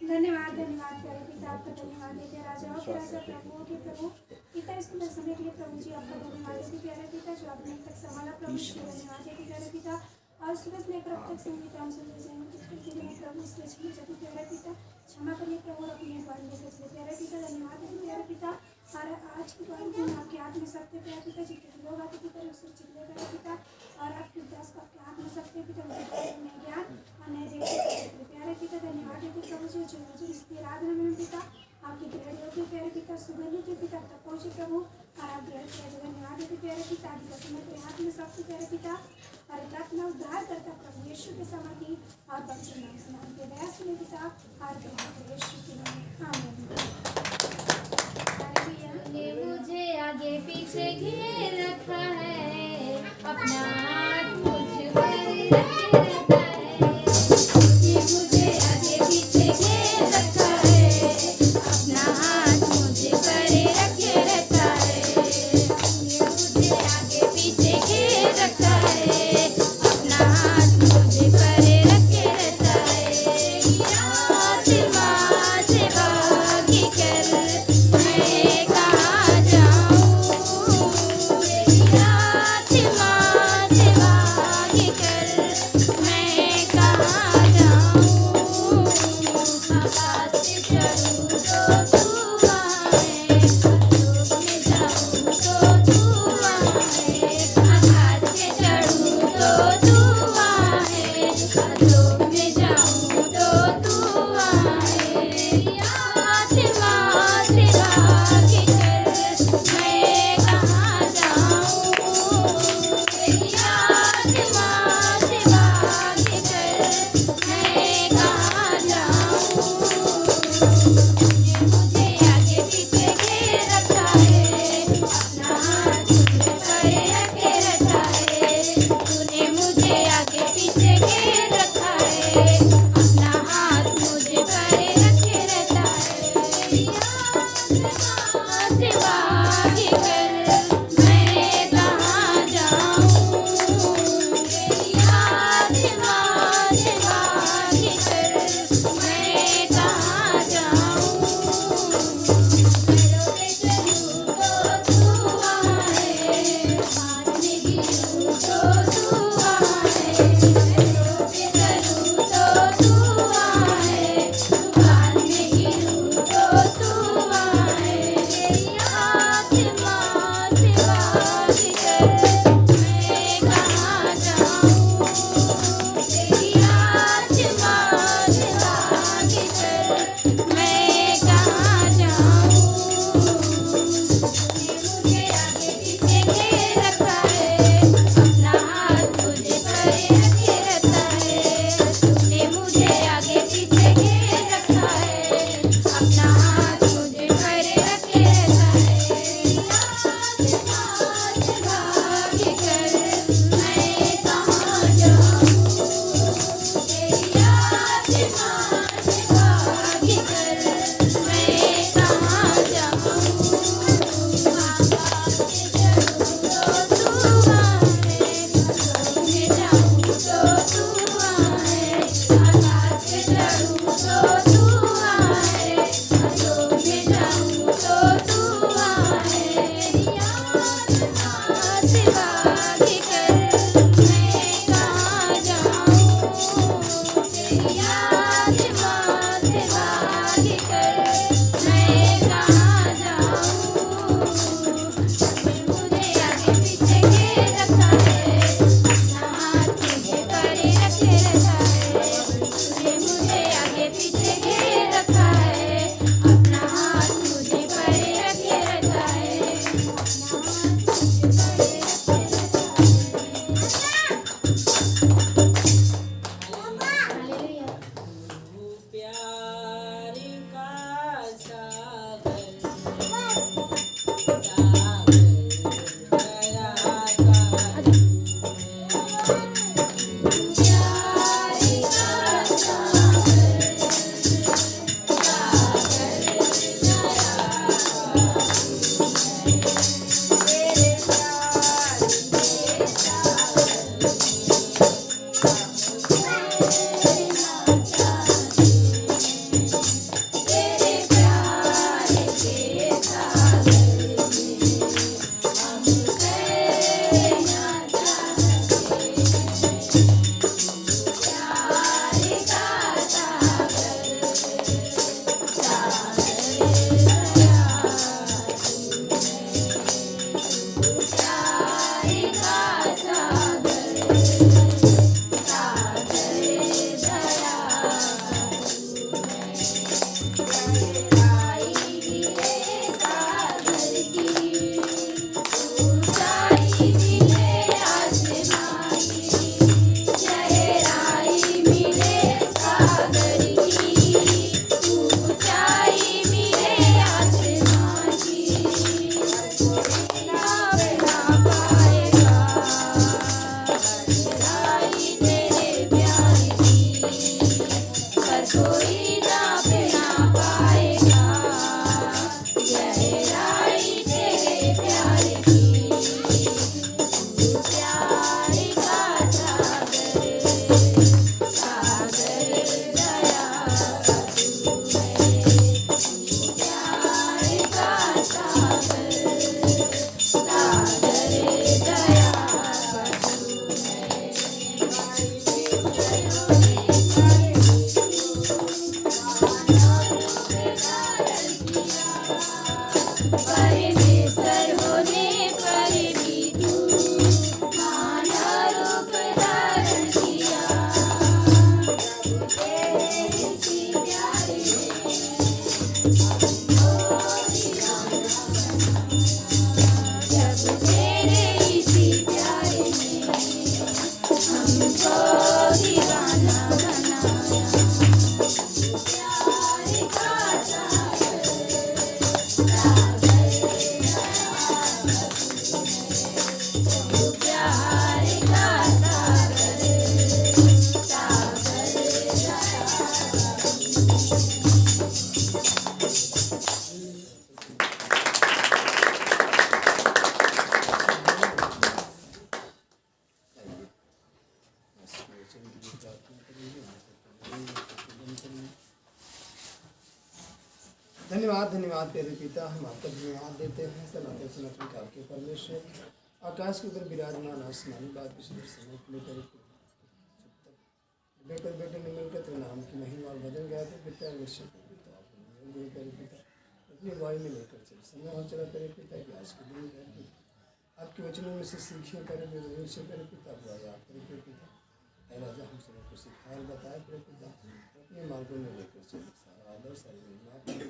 धन्यवाद धन्यवाद प्यारे पिता, आपका धन्यवाद देते राजाओं के राजा, प्रभुओं के प्रभु पिता, इस सुंदर समय के लिए प्रभु जी आपका धन्यवाद देते प्यारे पिता, जो आपने अब तक संभाला प्रभु जी धन्यवाद देते प्यारे पिता। और सुबह से लेकर अब तक संगीत हम सुनते जाएंगे प्रभु, इसलिए क्षमा जाते प्यारे पिता, क्षमा करिए प्रभु, और अपनी अगुवाई लेकर चले प्यारे पिता। धन्यवाद देते प्यारे पिता, और आज की बात में आपके हाथ में सकते प्यारे पिता, जितने लोग आते पिता सुरक्षित ले प्यारे पिता, और आपके दास को आपके हाथ में सकते पिता, उनके ज्ञान और नए देखते प्यारे पिता। धन्यवाद देते प्रभु जी, जो इसकी आराधना में पिता आपकी ग्रहण होती है प्यारे पिता, सुबह होती पिता तक पहुँचे प्रभु, और आप ग्रहण किया जो धन्यवाद देते प्यारे पिता। आज का समय के हाथ में सबसे प्यारे पिता, और प्रार्थना उद्धार करता प्रभु यीशु के समाधि और पवित्र नाम से नाम के दया सुने पिता, और यीशु के नाम आमीन। ये मुझे आगे पीछे घेर रखा है, अपना हाथ मुझ पर रखे रहता है। ये मुझे आगे पीछे घेर रखा है, अपना हाथ मुझ पर रखे रहता है। ये मुझे आगे पीछे घेर रखा है, अपना हाथ मुझ पर रखे रहता है। रात माँ से भागी कर मैं कहाँ जाऊँ, रात माँ से भागी कर मैं कहाँ जाऊँ। आकाश से चढ़ूँ तो तू वहाँ है, धूप में जाऊँ तो तू वहाँ है। आकाश से चढ़ूँ तो तू वहाँ है, धूप में जाऊँ तो तू वहाँ है। आसमां से भागी कर मैं कहाँ जाऊँ, आसमां से भागी कर मैं कहाँ जाऊँ। ये मुझे आगे पीछे घेर रखा है, अपना हाथ मुझ पर रखे रहता है। तूने मुझे आगे पीछे घेर रखा है, अपना हाथ मुझ पर रखे रहता है। आसमां से भागी कर मैं कहाँ जाऊँ, आसमां से भागी कर मैं कहाँ जाऊँ। धन्यवाद धन्यवाद तेरे पिता, हम आपका धन्यवाद देते हैं सनातन सनातन काल के परमेश्वर, आकाश के ऊपर विराजमान आसमानी बात विश्व समय के लिए तेरे बेटे बेटे ने मिलकर तेरे नाम की महिमा और बदल गया तो पिता निश्चित तेरे पिता अपनी वायु में लेकर चल समय और चला तेरे पिता की आज के दिन तेरे पिता आपके वचनों में से सीखिए तेरे पिता से तेरे पिता हुआ आप तेरे पिता है राजा हम सबको सिखाया बताया तेरे पिता अपने मार्गों में लेकर चले सारा आदर सारी महिमा तेरे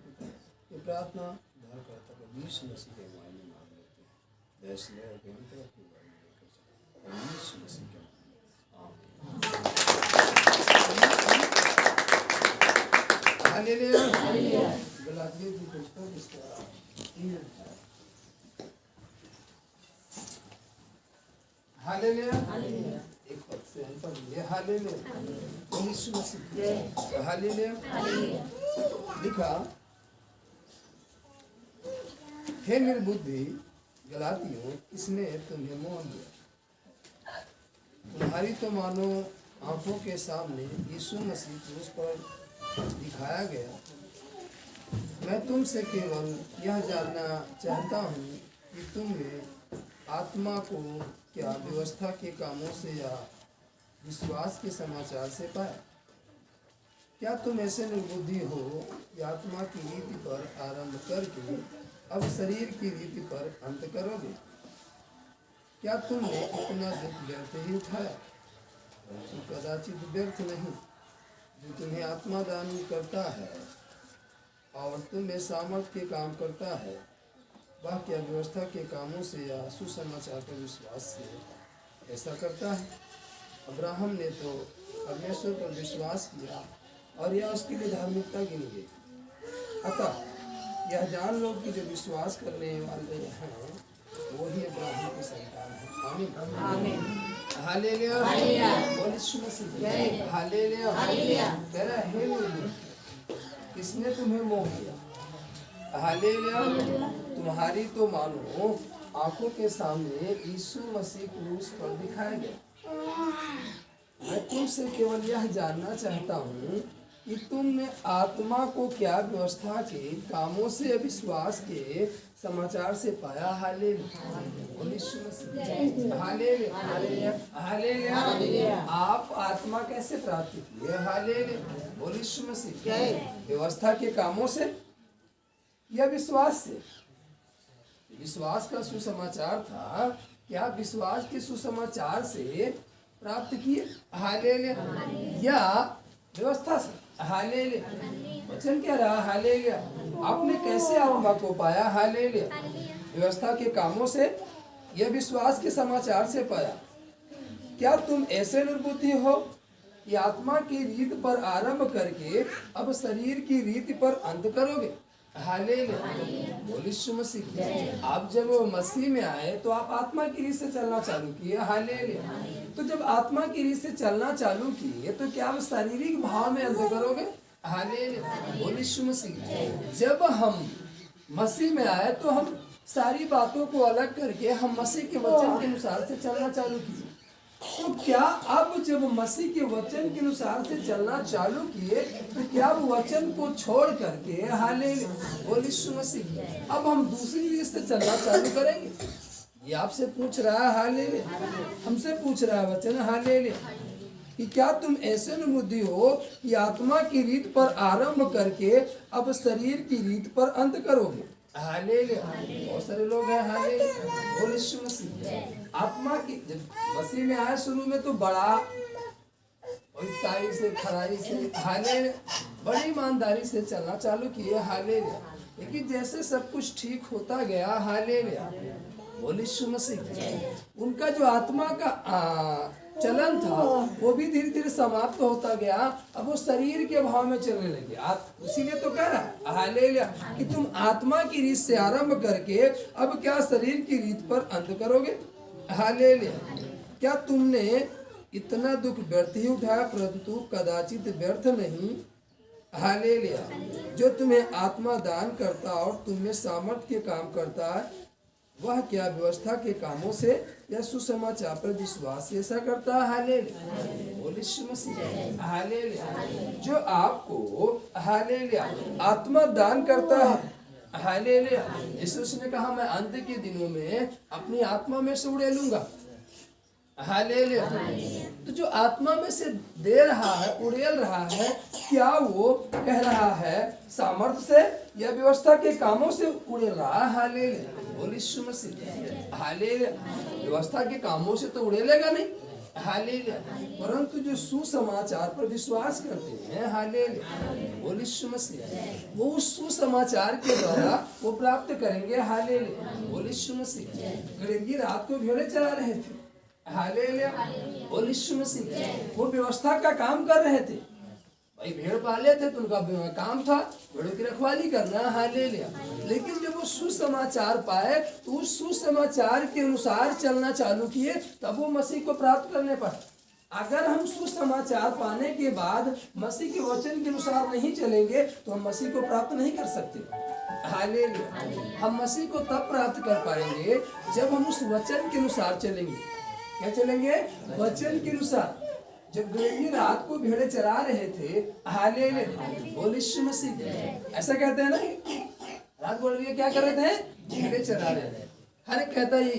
पिता ये प्रार्थना उद्धार करता है यीशु मसीह के नाम में मांग लेते हैं जय श्री राम के अपनी वायु में लेकर चले यीशु मसीह के हालेलुया गलातियों की पुस्तक इसका 3 हालेलुया एक पद से हम पढ़ लिए हालेलुया यीशु मसीह हालेलुया लिखा हे निर्बुद्धि गलातियों किसने तुम्हें मोह दिया तुम्हारी तो मानो आंखों के सामने यीशु मसीह क्रूस पर दिखाया गया मैं तुमसे केवल यह जानना चाहता हूँ कि तुमने आत्मा को क्या व्यवस्था के कामों से या विश्वास के समाचार से पाया क्या तुम ऐसे निर्बुद्धि हो कि आत्मा की रीति पर आरंभ करके अब शरीर की रीति पर अंत करोगे क्या तुमने इतना दुख व्यर्थ ही उठाया परंतु कदाचित व्यर्थ नहीं जो तुम्हें आत्मा दान करता है और तुम्हें सामर्थ्य के काम करता है वह क्या व्यवस्था के कामों से या सुसमाचार के विश्वास से ऐसा करता है अब्राहम ने तो परमेश्वर पर विश्वास किया और यह उसके लिए धार्मिकता गिनी गई अतः यह जान लो कि जो विश्वास करने वाले हैं वही अब्राहम की संतान है आमीन आमीन हालेलुया बोल यीशु मसीह हालेलुया तेरा हे किसने तुम्हें मोह दिया हालेलुया तुम्हारी तो मानो आंखों के सामने यीशु मसीह क्रूस पर दिखाया गया मैं तुमसे केवल यह जानना चाहता हूँ कि तुमने आत्मा को क्या व्यवस्था के कामों से विश्वास के समाचार से पाया हालेलुया आप आत्मा कैसे प्राप्त किए हालेलुया व्यवस्था के कामों से या विश्वास से विश्वास का सुसमाचार था क्या विश्वास के सुसमाचार से प्राप्त किए हालेलुया या व्यवस्था से हालेलुया वचन क्या रहा हालेलुया आपने कैसे आत्मा को पाया हालेलुया व्यवस्था के कामों से या विश्वास के समाचार से पाया क्या तुम ऐसे निर्बुद्धि हो कि आत्मा की रीत पर आरंभ करके अब शरीर की रीति पर अंत करोगे हालेलुया बोल यीशु मसीह आप जब मसीह में आए तो आप आत्मा की रीत से चलना चालू किए हालेलुया तो जब आत्मा की रीत से चलना चालू किए तो क्या आप शारीरिक भाव में अंत करोगे हालेलुया बोल यीशु मसीह जब हम मसीह में आए तो हम सारी बातों को अलग करके हम मसीह के वचन के अनुसार से चलना चालू किए तो क्या अब जब मसीह के वचन के अनुसार से चलना चालू किए तो क्या अब वचन को छोड़ करके हालेलुया बोल यीशु मसीह अब हम दूसरी रीत से चलना चालू करेंगे ये आपसे पूछ रहा है हालेलुया हमसे पूछ रहा है वचन हालेलुया कि क्या तुम ऐसे निर्बुद्धि हो कि आत्मा की रीत पर आरंभ करके अब शरीर की रीत पर अंत करोगे हालेलुया बहुत सारे लोग हैं हालेलुया बोल यीशु मसीह आत्मा की जब मसीह में आए शुरू में तो बड़ा ताई से खराई से हालेलुया बड़ी ईमानदारी से चलना चालू किए हालेलुया लेकिन जैसे सब कुछ ठीक होता गया हालेलुया बोल यीशु मसीह उनका जो आत्मा का चलन था वो भी धीरे धीरे समाप्त होता गया अब वो शरीर के भाव में चलने लगे इसीलिए तो कह रहा हालेलुया कि तुम आत्मा की रीत से आरंभ करके अब क्या शरीर की रीत पर अंत करोगे हालेलुया क्या तुमने इतना दुख व्यर्थ ही उठाया परंतु कदाचित व्यर्थ नहीं हालेलुया जो तुम्हें आत्मा दान करता और तुम्हें सामर्थ्य के काम करता है वह क्या व्यवस्था के कामों से या सुसमाचार पर विश्वास से ऐसा करता है हालेलुया बोल यीशु मसीह हालेलुया जो आपको हालेलुया। आत्मा दान करता है, हालेलुया। यीशु ने कहा मैं अंत के दिनों में अपनी आत्मा में से उड़ेलूंगा, हालेलुया। तो जो आत्मा में से दे रहा है, उड़ेल रहा है, क्या वो कह रहा है सामर्थ्य से या व्यवस्था के कामों से उड़ेल रहा है? हालेलुया, बोल यीशु मसीह, हालेलुया। व्यवस्था के कामों से तो उड़ेलेगा नहीं, हालेलुया, परंतु जो सुसमाचार पर विश्वास करते हैं, हालेलुया, बोल यीशु मसीह, वो उस सुसमाचार के द्वारा वो प्राप्त करेंगे, हालेलुया, बोल यीशु मसीह। गरीबी रात को भेड़े चरा रहे थे, हालेलुया, बोल यीशु मसीह। वो व्यवस्था का काम कर रहे थे, भाई भेड़ पाले थे तो उनका काम था भेड़ों की रखवाली करना, हालेलुया। लेकिन जब वो सुसमाचार पाए तो उस सुसमाचार के अनुसार चलना चालू किए, तब वो मसीह को प्राप्त करने पर। अगर हम सुसमाचार पाने के बाद मसीह के वचन के अनुसार नहीं चलेंगे तो हम मसीह को प्राप्त नहीं कर सकते, हालेलुया। हम मसीह को तब प्राप्त कर पाएंगे जब हम उस वचन के अनुसार चलेंगे। क्या चलेंगे? वचन के अनुसार। जब गलीली रात को भेड़े चरा रहे थे, हालेलुया, बोल यीशु मसीह, ऐसा कहते हैं ना, रात बोल रही क्या कर रहे थे? भेड़े चरा रहे थे। हर एक कहता है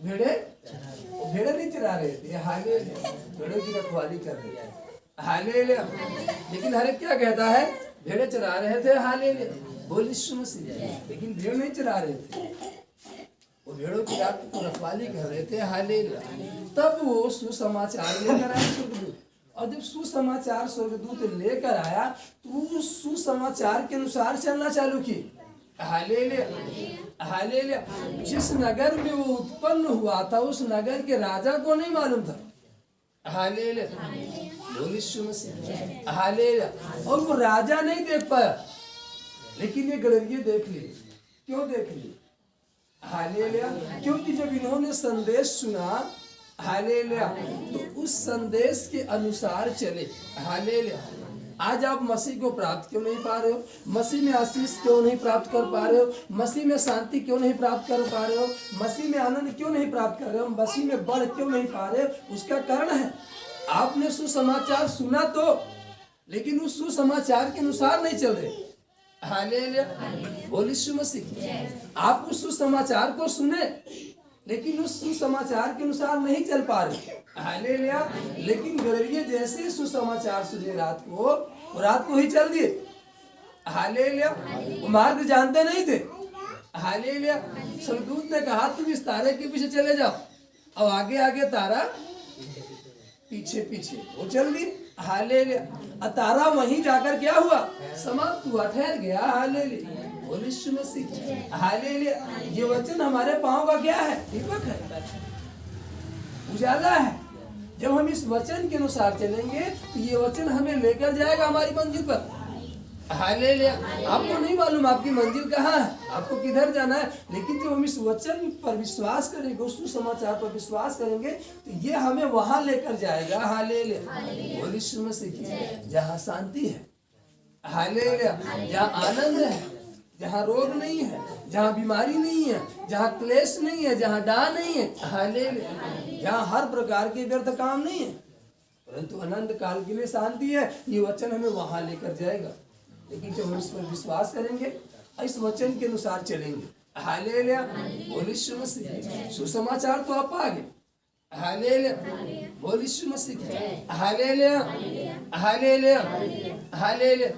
भेड़े नहीं चरा रहे थे, हालेलुया, भेड़ों की रखवाली कर रहे थे, हालेलुया। लेकिन हर एक क्या कहता है? भेड़े चरा रहे थे, हालेलुया, बोल यीशु मसीह। लेकिन भेड़ नहीं चरा रहे थे, वो भेड़ों की रात को रखवाली कर रहे थे, हालेलुया। तब वो सुसमाचार लेकर आया स्वर्गदूत, और जब सुसमाचार स्वर्गदूत लेकर आया तो वो सुसमाचार के अनुसार चलना चालू की, हालेलुया, हालेलुया। जिस नगर में वो उत्पन्न हुआ था उस नगर के राजा को नहीं मालूम था, हालेलुया, बोल यीशु मसीह, हालेलुया। और वो राजा नहीं देख पाया, लेकिन ये गड़रिये देख लिए। क्यों देख लिए? हालेलुया, क्योंकि जब इन्होंने संदेश सुना, हालेलुया, तो उस संदेश के अनुसार चले, हालेलुया। आज आप मसीह को प्राप्त क्यों नहीं पा रहे हो? मसीह में आशीष क्यों नहीं प्राप्त कर पा रहे हो? मसीह में शांति क्यों नहीं प्राप्त कर पा रहे हो? मसीह में आनंद क्यों नहीं प्राप्त कर रहे हो? मसीह में बढ़ क्यों नहीं पा रहे हो? उसका कारण है आपने सुसमाचार सुना तो, लेकिन उस सुसमाचार के अनुसार नहीं चल रहे, हालेलुया, बोल यीशु मसीह। आप उस सुसमाचार को सुने लेकिन उस सुसमाचार के अनुसार नहीं चल पा रहे, हालेलुया। लेकिन गड़रिये जैसे सुसमाचार सुने रात को ही चल दिए, हालेलुया। वो मार्ग जानते नहीं थे, हालेलुया। स्वर्गदूत ने कहा तुम इस तारे के पीछे चले जाओ, और आगे आगे तारा पीछे पीछे वो चल दी, हालेलुया। तारा वहीं जाकर क्या हुआ? समाप्त हुआ, ठहर गया, हालेलुया, बोल यीशु मसीह, हालेलुया। ये वचन हमारे पांव का क्या है? दीपक है, उजाला है। जब हम इस वचन के अनुसार चलेंगे तो ये वचन हमें लेकर जाएगा हमारी मंजिल पर, हालेलुया। आपको नहीं मालूम आपकी मंजिल कहाँ है, आपको किधर जाना है, लेकिन जब हम इस वचन पर विश्वास करेंगे, उस सुसमाचार पर विश्वास करेंगे तो ये हमें वहां लेकर जाएगा, हालेलुया, बोल यीशु मसीह, जहाँ शांति है, हालेलुया, जहाँ आनंद है, जहाँ रोग नहीं है, जहाँ बीमारी नहीं है, जहाँ क्लेश नहीं है, जहाँ डाह नहीं है, हालेलुया, जहाँ हर प्रकार के व्यर्थ काम नहीं है, परंतु अनंत काल के लिए शांति है। ये वचन हमें वहां लेकर जाएगा, लेकिन जब हम इस पर विश्वास करेंगे, इस वचन के अनुसार चलेंगे, हालेलुया, बोल यीशु मसीह। सुसमाचार तो आप आ गए, हालेलुया, बोल यीशु मसीह, हालेलुया, हालेलुया, हालेलुया,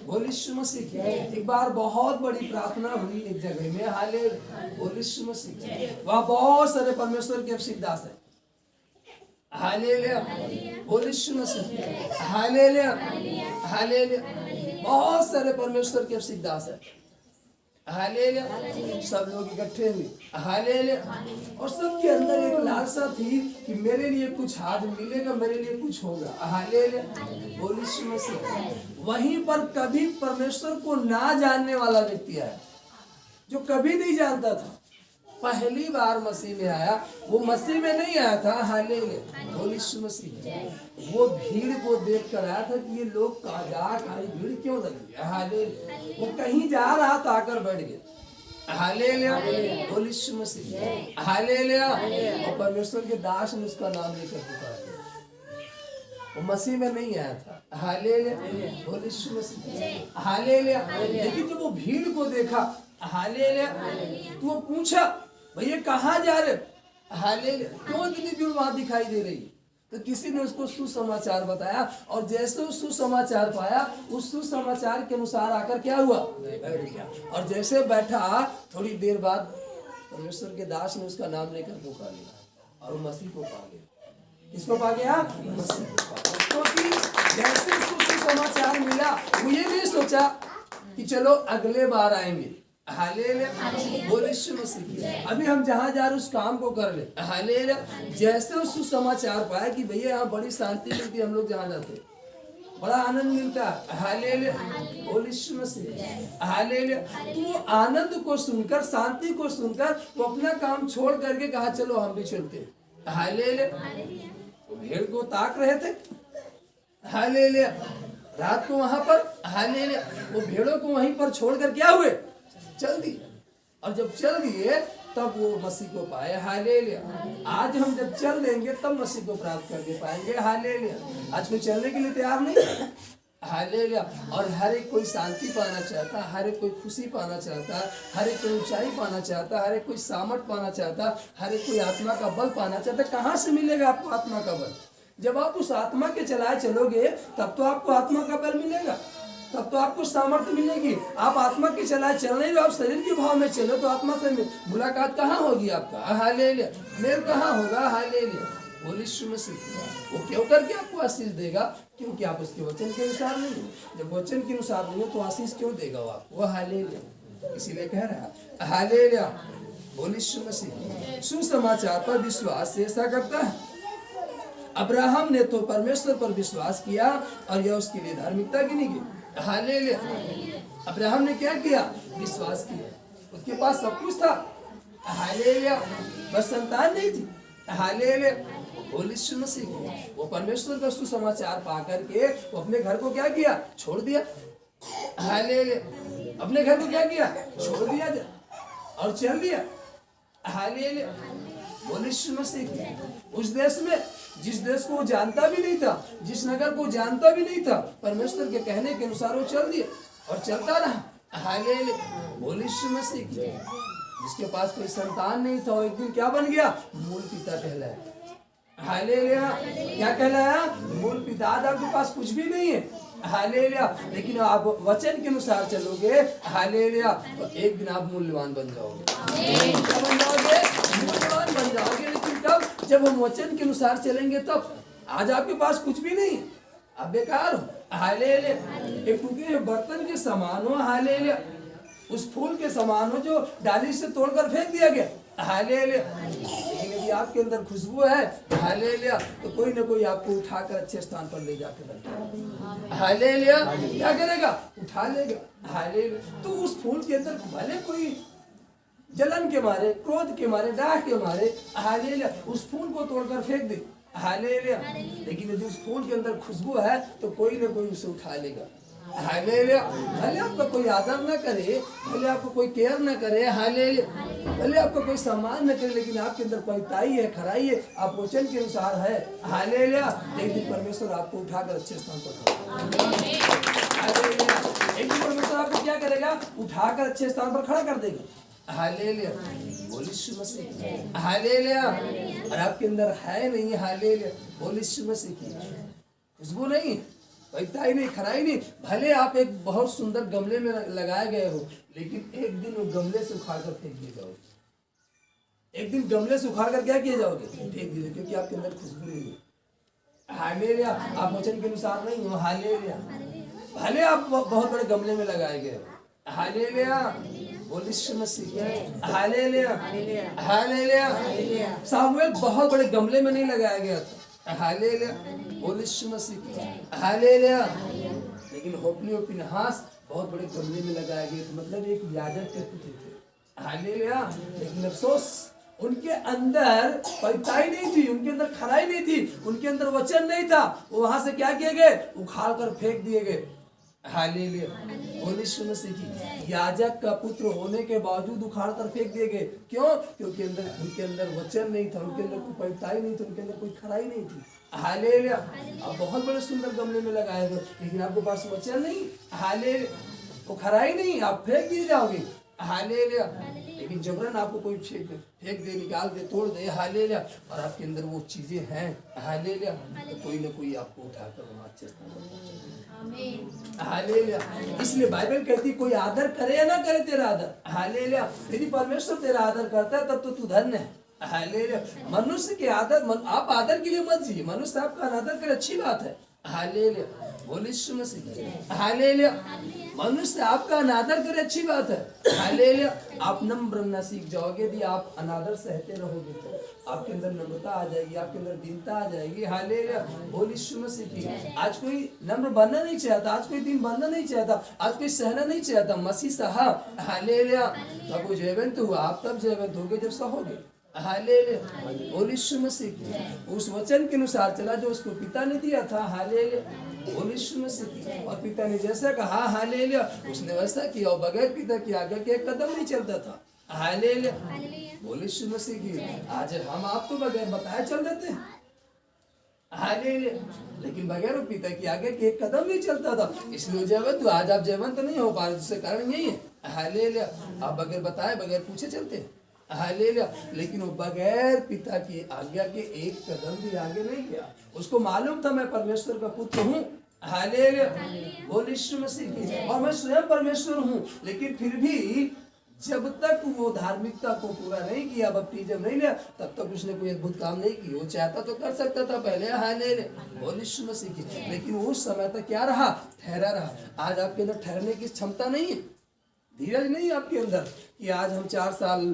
बोल यीशु मसीह। एक बार बहुत बड़ी प्रार्थना हुई एक जगह में, हालेलुया, बोल यीशु मसीह। वहाँ बहुत सारे परमेश्वर के अभिषिक्त दास है, हालेलुया, बोल यीशु मसीह, हालेलुया, हालेलुया। बहुत सारे परमेश्वर के अभिषिक्त दास है, हालेलुया। सब लोग इकट्ठे हुए, हालेलुया, और सबके अंदर एक लालसा थी कि मेरे लिए कुछ आज मिलेगा, मेरे लिए कुछ होगा, हालेलुया, बोल यीशु मसीह। वहीं पर कभी परमेश्वर को ना जानने वाला व्यक्ति आया, जो कभी नहीं जानता था, पहली बार मसीह में आया। वो मसीह में नहीं आया था, हालेलुया, बोल यीशु मसीह। वो भीड़ को देख कर आया था कि ये लोग कहीं भीड़ क्यों लगी है, हालेलुया। वो कहीं जा रहा था, आकर बैठ गया, हालेलुया, बोल यीशु मसीह, हालेलुया। और परमेश्वर के दास ने उसका नाम लेकर पुकारा। वो मसीह में नहीं आया था, हालेलुया, बोल यीशु मसीह, हालेलुया। लेकिन जब वो भीड़ को देखा, हालेलुया, तो वो पूछा भैया कहाँ जा रहे हो, हालेलुया, क्यों इतनी भीड़ वहां दिखाई दे रही है? तो किसी ने उसको सुसमाचार बताया और जैसे उस सुसमाचार पाया उस सुसमाचार के अनुसार आकर क्या हुआ, बैठ गया। और जैसे बैठा थोड़ी देर बाद परमेश्वर के दास ने उसका नाम लेकर पुकार लिया और मसीह को पा गया। किसको पा गया? मसीह को पा गया। क्योंकि जैसे उसको सुसमाचार मिला वो ये नहीं सोचा कि चलो अगले बार आएंगे, हालेलुया, बोल यीशु मसीह। अभी हम जहाँ जा रहे उस काम को कर ले, हालेलुया। जैसे उस सुसमाचार पाया कि भैया यहाँ बड़ी शांति मिलती है, हम लोग जहाँ जाते बड़ा आनंद मिलता है, हालेलुया, बोल यीशु मसीह, हालेलुया। तो वो आनंद को सुनकर, शांति को सुनकर वो अपना काम छोड़ करके कहा चलो हम भी चलते हैं, हालेलुया। तो भेड़ को ताक रहे थे, हालेलुया, रात को वहां पर, हालेलुया, वो भेड़ों को वहीं पर छोड़कर क्या हुए, चल दिए। और जब चल दिए तब वो मसीह को पाए, हालेलुया। आज हम जब चल देंगे तब मसीह को प्राप्त करके पाएंगे, हालेलुया। आज कोई चलने के लिए तैयार नहीं, हालेलुया। और हर एक कोई शांति पाना चाहता, हर एक कोई खुशी पाना चाहता, हर एक कोई ऊंचाई पाना चाहता, हर एक कोई सामर्थ पाना चाहता, हर एक कोई आत्मा का बल पाना चाहता। कहाँ से मिलेगा आपको आत्मा का बल? जब आप उस आत्मा के चलाए चलोगे तब तो आपको आत्मा का बल मिलेगा, तब तो आपको सामर्थ्य मिलेगी। आप आत्मा के चलाए चल नहीं रहे, आप शरीर के भाव में चलो तो आत्मा से मुलाकात कहाँ होगी आपका, हालेलुया, मेल कहाँ होगा, हालेलुया, बोल यीशु मसीह। वो क्यों करके आपको आशीष देगा? क्योंकि आप उसके वचन के अनुसार नहीं हो। जब वचन के अनुसार नहीं हो तो आशीष क्यों देगा वो आपको, हालेलुया। इसीलिए कह रहा है, हालेलुया, बोल यीशु मसीह। सुसमाचार पर विश्वास से ऐसा करता है। अब्राहम ने तो परमेश्वर पर विश्वास किया और यह उसके लिए धार्मिकता गिनी गई, हालेलुया। अब्राहम ने क्या किया? विश्वास किया। उसके पास सब कुछ था, हालेलुया, बस संतान नहीं थी, हालेलुया, बोल यीशु मसीह। वो परमेश्वर का सुसमाचार पा करके वो अपने घर को क्या किया? छोड़ दिया, हालेलुया। अपने घर को क्या किया? छोड़ दिया और चल दिया, हालेलुया, बोल यीशु मसीह। उस देश में, जिस देश को वो जानता भी नहीं था, जिस नगर को जानता भी नहीं था, परमेश्वर के कहने के अनुसार वो चल दिया और चलता रहा, हालेलुया, बोल यीशु मसीह। जिसके पास कोई संतान नहीं था वो एक दिन क्या बन गया? मूल पिता कहलाया, हालेलुया। क्या कहलाया? मूल पिता। आज आपके पास कुछ भी नहीं है, हालेलुया, लेकिन आप वचन के अनुसार चलोगे, हालेलुया, तो एक दिन आप मूल्यवान बन जाओगे, क्या बन जाओगे? मूल्यवान बन जाओगे। लेकिन कब? जब हम वचन के अनुसार चलेंगे तब। आज आपके पास कुछ भी नहीं, आप बेकार हो, हालेलुया, एक टूटे हुए बर्तन के समान हो, हालेलुया, उस फूल के समान हो जो डाली से तोड़कर फेंक दिया गया, हालेलुया। लेकिन यदि आपके अंदर खुशबू है, हालेलुया, तो कोई ना कोई आपको उठाकर अच्छे स्थान पर ले जाकर रखेगा, हालेलुया। क्या करेगा? उठा लेगा, हालेलुया। तो उस फूल के अंदर भले कोई जलन के मारे, क्रोध के मारे, डाह के मारे, हालेलुया, उस फूल को तोड़कर फेंक दे, हालेलुया, लेकिन यदि उस फूल के अंदर खुशबू है तो कोई ना कोई उसे उठा लेगा, हालेलुया। भले आपका कोई आदर न करे, भले आपको कोई केयर न करे, हालेलुया, भले आपका कोई सम्मान न करे, लेकिन आपके अंदर पवित्राई है, खराई है, आप वचन के अनुसार है, हालेलुया, एक दिन परमेश्वर आपको उठाकर अच्छे स्थान पर, हालेलुया, एक दिन परमेश्वर आपको क्या करेगा? उठाकर अच्छे स्थान पर खड़ा कर देगा, हालेलुया, बोल यीशु मसीह, हालेलुया। और आपके अंदर है नहीं, हालेलुया, बोल यीशु मसीह की खुशबू नहीं, पवित्राई नहीं, खराई नहीं। भले आप एक बहुत सुंदर गमले में लगाए गए हो, लेकिन एक दिन वो गमले से उखाड़ कर फेंक दिए जाओगे, एक दिन गमले से उखाड़ कर क्या किए जाओगे? फेंक दिए, क्योंकि आपके अंदर खुशबू नहीं है, हालेलुया, आप वचन के अनुसार नहीं हो, हालेलुया। भले आप बहुत बड़े गमले में लगाए गए, हालेलुया, बोल यीशु मसीह, हालेलुया, हालेलुया। सामुएल बहुत बड़े गमले में नहीं लगाया गया था, हालेलुया, बोल यीशु मसीह, हालेलुया, लेकिन होप्नी और फिनहास बहुत बड़े गमले में लगाए गए थे, मतलब एक याजक के पुत्र थे, हालेलुया। लेकिन अफसोस उनके अंदर पवित्राई नहीं थी, उनके अंदर खराई नहीं थी, उनके अंदर वचन नहीं था, वो वहां से क्या किए गए? उखाड़ कर फेंक दिए गए, हालेलुया, बोले यीशु मसीह की। याजक का पुत्र होने के बावजूद उखाड़ कर फेंक दिए गए। क्यों? क्योंकि उनके अंदर वचन नहीं था, उनके अंदर कोई पवित्रता नहीं थी, उनके अंदर कोई खराई नहीं थी। हालेलुया। अब बहुत बड़े सुंदर गमले में लगाए हुए, लेकिन आपके पास वचन नहीं। हालेलुया, वो खराई नहीं, आप फेंक दिए जाओगे। हालेलुया। लेकिन जबरन आपको कोई फेंक दे, निकाल दे, तोड़ दे, हालेलुया, और आपके अंदर वो चीजें हैं, हालेलुया, तो कोई ना कोई आपको उठाकर वहां अच्छे स्थान पर पहुंचाएगा। हालेलुया। इसलिए बाइबल कहती कोई आदर करे या ना करे तेरा आदर, हालेलुया, यदि परमेश्वर तेरा आदर करता है तब तो तू धन्य है। हालेलुया। मनुष्य के आदर, आप आदर के लिए मत जिए, मनुष्य आपका अनादर करे अच्छी बात है। हालेलुया, बोले यीशु मसीह। हालेलुया। मनुष्य आपका अनादर करे अच्छी बात है। हालेलुया। आप नम्र बनना सीख जाओगे। यदि आप अनादर सहते रहोगे तो आपके अंदर नम्रता आ जाएगी, आपके अंदर दीनता आ जाएगी। हालेलुया, बोले यीशु मसीह की। आज कोई नम्र बनना नहीं चाहता, आज कोई दीन बनना नहीं चाहता, आज कोई सहना नहीं चाहता। मसीह सहा, हालेलुया, तब वो जयवंत हुआ। आप तब जयवंत होगे जब सहोगे। हालेलुया, बोले यीशु मसीह की। उस वचन के अनुसार चला जो उसको पिता ने दिया था। हालेलुया, बोले यीशु मसीह की। और पिता ने जैसा कहा, हालेलुया, उसने वैसा किया और बगैर पिता की आज्ञा के एक कदम नहीं चलता था। हालेलुया, बोले यीशु मसीह की। आज हम आप तो बगैर बताए चल देते हैं। हालेलुया, लेकिन बगैर वो पिता की आज्ञा के एक कदम नहीं चलता था। इसलिए जयवंत, आज आप जयवंत नहीं हो पा रहे, जिसका कारण यही है। हालेलुया, आप बगैर बताए, बगैर पूछे चलते हैं। हालेलुया, लेकिन वो बगैर पिता की आज्ञा के एक कदम भी आगे नहीं गया। उसको मालूम था मैं परमेश्वर का पुत्र हूँ। हालेलुया, बोले यीशु मसीह की। और मैं स्वयं परमेश्वर हूँ, लेकिन फिर भी जब तक वो धार्मिकता को पूरा नहीं किया, बपटिज्म नहीं लिया, तब तक उसने कोई अद्भुत काम नहीं किया। वो चाहता तो कर सकता था पहले। हालेलुया, बोले यीशु मसीह की। लेकिन उस समय तक क्या रहा? ठहरा रहा। आज आपके अंदर ठहरने की क्षमता नहीं है, धीरज नहीं है आपके अंदर कि आज हम 4 साल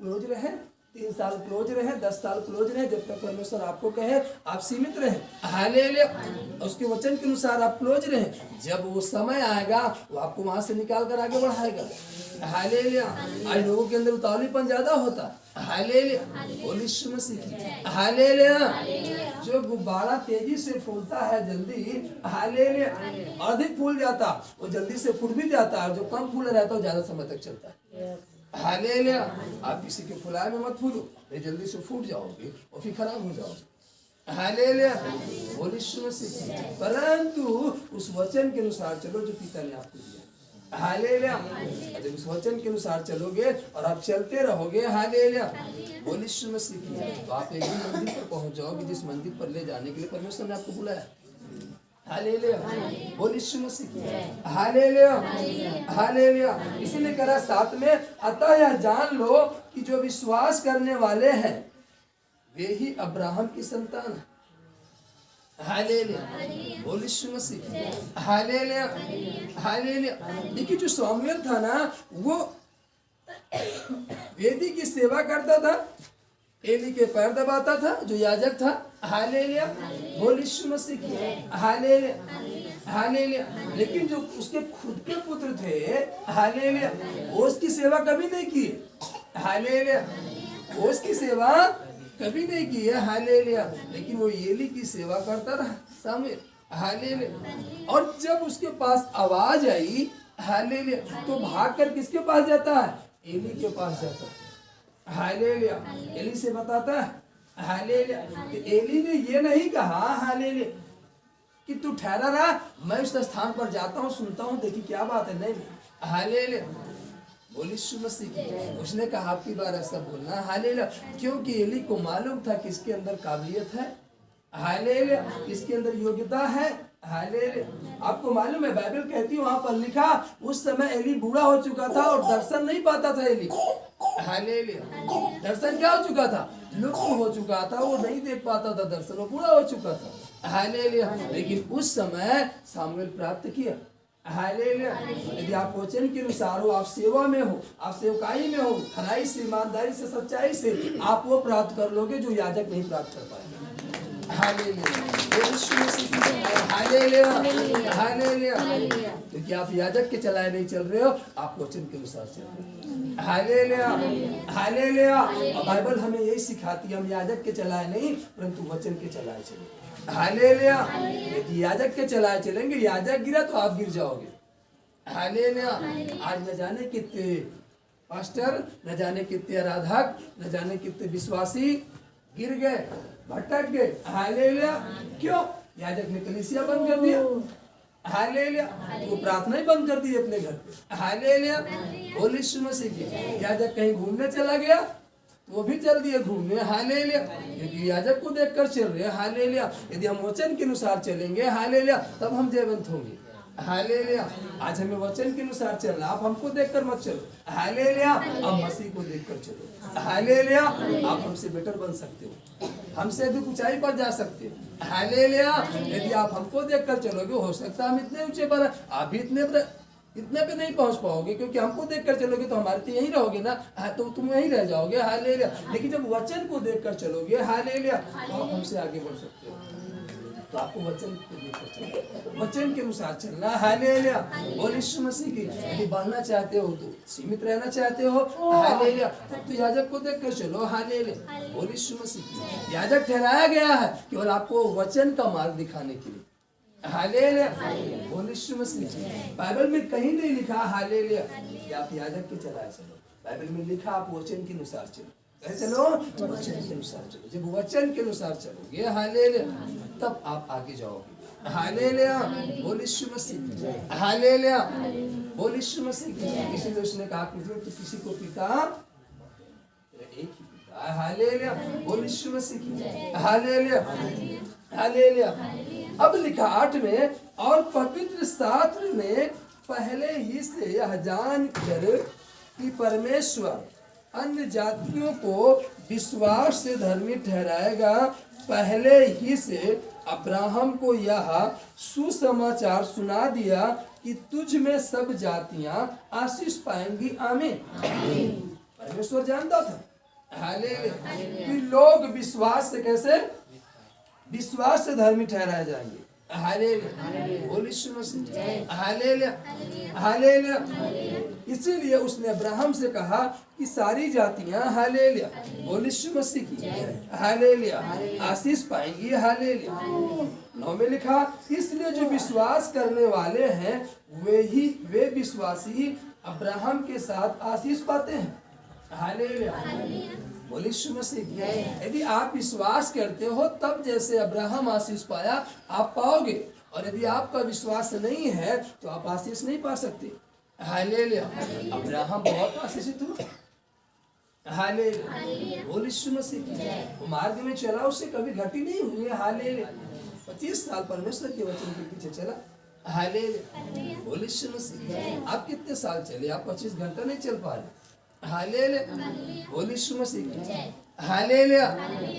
क्लोज रहे, 3 साल क्लोज रहे, 10 साल क्लोज रहे, जब तक परमेश्वर आपको कहे आप सीमित रहे। हालेलुया, उसके वचन के अनुसार आप क्लोज रहे। जब वो समय आएगा वो आपको वहां से निकाल कर आगे बढ़ाएगा। हालेलुया। आज लोगों के अंदर उतावलीपन ज्यादा होता। हालेलुया, बोले यीशु मसीह की। हालेलुया। जो गुब्बारा तेजी से फूलता है जल्दी, हालेलुया, अधिक फूल जाता, वो जल्दी से फूट भी जाता है। जो कम फूल रहता है वो ज्यादा समय तक चलता है। हालेलुया। आप किसी के फुलाए में मत फूलो, नहीं जल्दी से फूट जाओगे और फिर खराब हो जाओगे। हालेलुया, बोले यीशु मसीह। परंतु उस वचन के अनुसार चलो जो पिता ने आपको दिया। हालेलुया, जब उस वचन के अनुसार चलोगे और आप चलते रहोगे, हालेलुया, बोले यीशु मसीह, तो आप एक मंदिर पर पहुंच जाओगे जिस मंदिर पर ले जाने के लिए परमेश्वर ने आपको बुलाया। हालेलुया, बोले यीशु मसीह। हालेलुया, हालेलुया। इसीलिए करा 7 में, अतः यह जान लो कि जो विश्वास करने वाले हैं वे ही अब्राहम की संतान है। हालेलुया, बोले यीशु मसीह। हालेलुया, हालेलुया। देखिए जो सामुएल था ना, वो वेदी की सेवा करता था, एली के पैर दबाता था, जो याजक था। हालेलुया, बोले यीशु मसीह की। Hallelujah, hallelujah. लेकिन जो उसके खुद के पुत्र थे, हालेलुया, वो उसकी सेवा कभी नहीं की। हालेलुया, वो उसकी सेवा कभी नहीं की है। हालेलुया, लेकिन वो एली की सेवा करता रहा सामूएल। हालेलुया। और जब उसके पास आवाज आई, हालेलुया, तो भागकर किसके पास जाता है? एली के पास जाता है। हालेलुया, एली से बताता है। हालेलुया, तो एली ने ये नहीं कहा, हालेलुया, कि तू ठहरा रहा, मैं उस स्थान पर जाता हूँ, सुनता हूँ, देखी क्या बात है। नहीं, हालेलुया, बोले यीशु मसीह की। उसने कहा आपकी बार ऐसा बोलना। हालेलुया, क्योंकि एली को मालूम था किसके अंदर काबिलियत है। हालेलुया, किसके अंदर योग्यता है। हालेलुया, आपको मालूम है बाइबल कहती है, वहां पर लिखा उस समय एली बूढ़ा हो चुका था और दर्शन नहीं पाता था एली। हालेलुया, दर्शन क्या हो चुका था? लुप्त हो चुका था, वो नहीं देख पाता था दर्शन, वो बूढ़ा हो चुका था। हालेलुया, लेकिन उस समय सामुएल प्राप्त किया। हालेलुया, यदि आप वचन के अनुसार हो, आप सेवा में हो, आप सेवकाई में हो, खराई से, ईमानदारी से, सच्चाई से, आप वो प्राप्त कर लोगे जो याजक नहीं प्राप्त कर पाएगा। हालेलुया, यीशु मसीह की जय, हालेलुया, हालेलुया। क्योंकि आप याजक के चलाए नहीं चल रहे हो, आप वचन के अनुसार चल रहे हो। हालेलुया, हालेलुया। और बाइबल हमें यही सिखाती है, हम याजक के चलाए नहीं परंतु वचन के चलाए चले। हालेलुया। यदि याजक के चलाए चलेंगे, याजक गिरा तो आप गिर जाओगे। हालेलुया। आज न जाने कितने पास्टर, न जाने कितने आराधक, न जाने कितने विश्वासी गिर गए, भटक गए। हालेलुया। क्यों? याजक ने कलीसिया बंद कर दिया। हालेलुया। वो प्रार्थना ही बंद कर दी अपने घर पे। हालेलुया। बोल यीशु मसीह की। याजक कहीं घूमने चला गया, वो भी चल दिए घूमने। हालेलुया। यदि याजक को देखकर चल रहे हैं, हालेलुया, यदि हम वचन के अनुसार चलेंगे, हालेलुया, तब हम जयवंत होंगे। हालेलुया। आज हमें वचन के अनुसार चलना, आप हमको देखकर मत चलो। हालेलुया। आप मसीह को देखकर चलो। हालेलुया। आप हमसे बेटर बन सकते हो, हमसे अधिक ऊंचाई पर जा सकते हो। हालेलुया। यदि आप हमको देखकर चलोगे, हो सकता है हम इतने ऊंचे पर, आप भी इतने पे नहीं पहुंच पाओगे, क्योंकि हमको देखकर चलोगे तो हमारे तो यहीं रहोगे ना, तो तुम यहीं रह जाओगे। हालेलुया। लेकिन जब वचन को देखकर चलोगे, हालेलुया, तो आप हमसे आगे बढ़ सकते हो। तो आपको वचन को देखकर चलना, वचन के अनुसार चलना। हालेलुया। बोल यीशु मसीह की। यदि बढ़ना चाहते हो तो सीमित रहना चाहते हो, हालेलुया, तब तो याजक को देखकर चलो। हालेलुया। बोल यीशु मसीह की। याजक ठहराया गया है केवल आपको वचन का मार्ग दिखाने के लिए। हालेलुया। बोल यीशु मसीह की। बाइबल में कहीं नहीं लिखा हालेलुया कि आप याजक के चलाए चलो। बाइबल में लिखा आप वचन के अनुसार चलो। चलो वचन के अनुसार चलो। जब वचन के अनुसार चलोगे, हालेलुया, तब आप आगे जाओगे। हालेलुया। बोल यीशु मसीह। हालेलुया। बोल यीशु मसीह। इसीलिए उसने कहा तो किसी को पिता एक ही पिता। हालेलुया। बोल यीशु मसीह। हालेलुया, हालेलुया। अब लिखा 8 में, और पवित्र शास्त्र में पहले ही से यह जानकर कि परमेश्वर अन्य जातियों को विश्वास से धर्मी ठहराएगा, पहले ही से अब्राहम को यह सुसमाचार सुना दिया कि तुझ में सब जातियां आशीष पाएंगी। आमीन। परमेश्वर जानता था, हालेलुया, कि लोग विश्वास से कैसे, विश्वास से धर्मी ठहराए जाएंगे। हालेलुया। बोल यीशु मसीह। हालेलुया, हालेलुया। इसीलिए उसने अब्राहम से कहा कि सारी जातियां, हालेलुया, बोल यीशु मसीह की, हालेलुया, आशीष पाएंगी। हालेलुया। 9 में लिखा, इसलिए जो विश्वास करने वाले हैं वे विश्वासी अब्राहम के साथ आशीष पाते हैं। हालेलुया। बोल यीशु मसीह। यदि आप विश्वास करते हो, तब जैसे अब्राहम आशीष पाया आप पाओगे, और यदि आपका विश्वास नहीं है तो आप आशीष नहीं पा सकते। हालेलुया। अब्राहम बहुत आशीषित हुआ। हालेलुया। बोल यीशु मसीह। वो मार्ग में चला, उससे कभी घटी नहीं हुई। हालेलुया। 25 साल परमेश्वर के वचन के पीछे चला। हालेलुया। बोल यीशु मसीह। आप कितने साल चले? आप 25 घंटा नहीं चल पा रहे। हालेलुया। बोल यीशु मसीह। हालेलुया।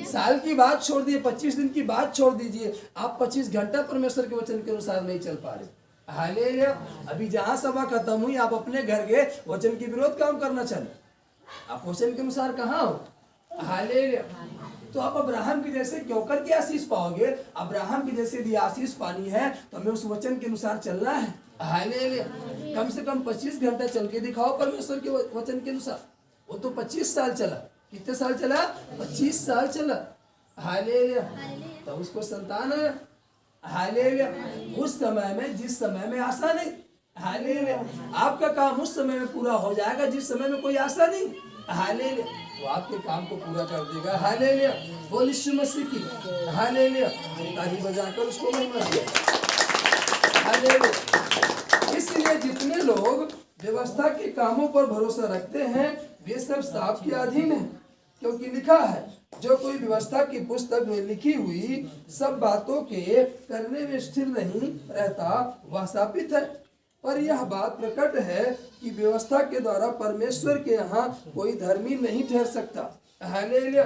साल की बात छोड़ दिए, 25 दिन की बात छोड़ दीजिए, आप 25 घंटा परमेश्वर के वचन के अनुसार नहीं चल पा रहे। हालेलुया। अभी जहां सभा खत्म हुई, आप अपने घर गए, वचन के विरोध काम करना चले, आप वचन के अनुसार कहाँ हो? हालेलुया। तो आप अब्राहम के जैसे क्यों करके आशीष पाओगे? अब्राहम के जैसे यदि आशीष पानी है तो हमें उस वचन के अनुसार चलना है। हालेलुया। कम से कम 25 घंटा चल के दिखाओ परमेश्वर के वचन के अनुसार। वो तो 25 साल चला। कितने साल चला? 25 साल चला। हालेलुया। तो उसको संतान है। हालेलुया। उस समय में, जिस समय में आशा नहीं। हालेलुया। आपका काम उस समय में पूरा हो जाएगा जिस समय में कोई आशा नहीं। हालेलुया। वो आपके काम को पूरा कर देगा। हालेलुया। बोल यीशु मसीह की। हालेलुया। ताली बजाकर उसको महिमा दिया। हालेलुया। इसलिए जितने लोग व्यवस्था के कामों पर भरोसा रखते हैं वे सब शाप के अधीन हैं, क्योंकि लिखा है, जो कोई व्यवस्था की पुस्तक में लिखी हुई सब बातों के करने में स्थिर नहीं रहता वह शापित है। पर यह बात प्रकट है कि व्यवस्था के द्वारा परमेश्वर के यहाँ कोई धर्मी नहीं ठहर सकता। हालेलुया।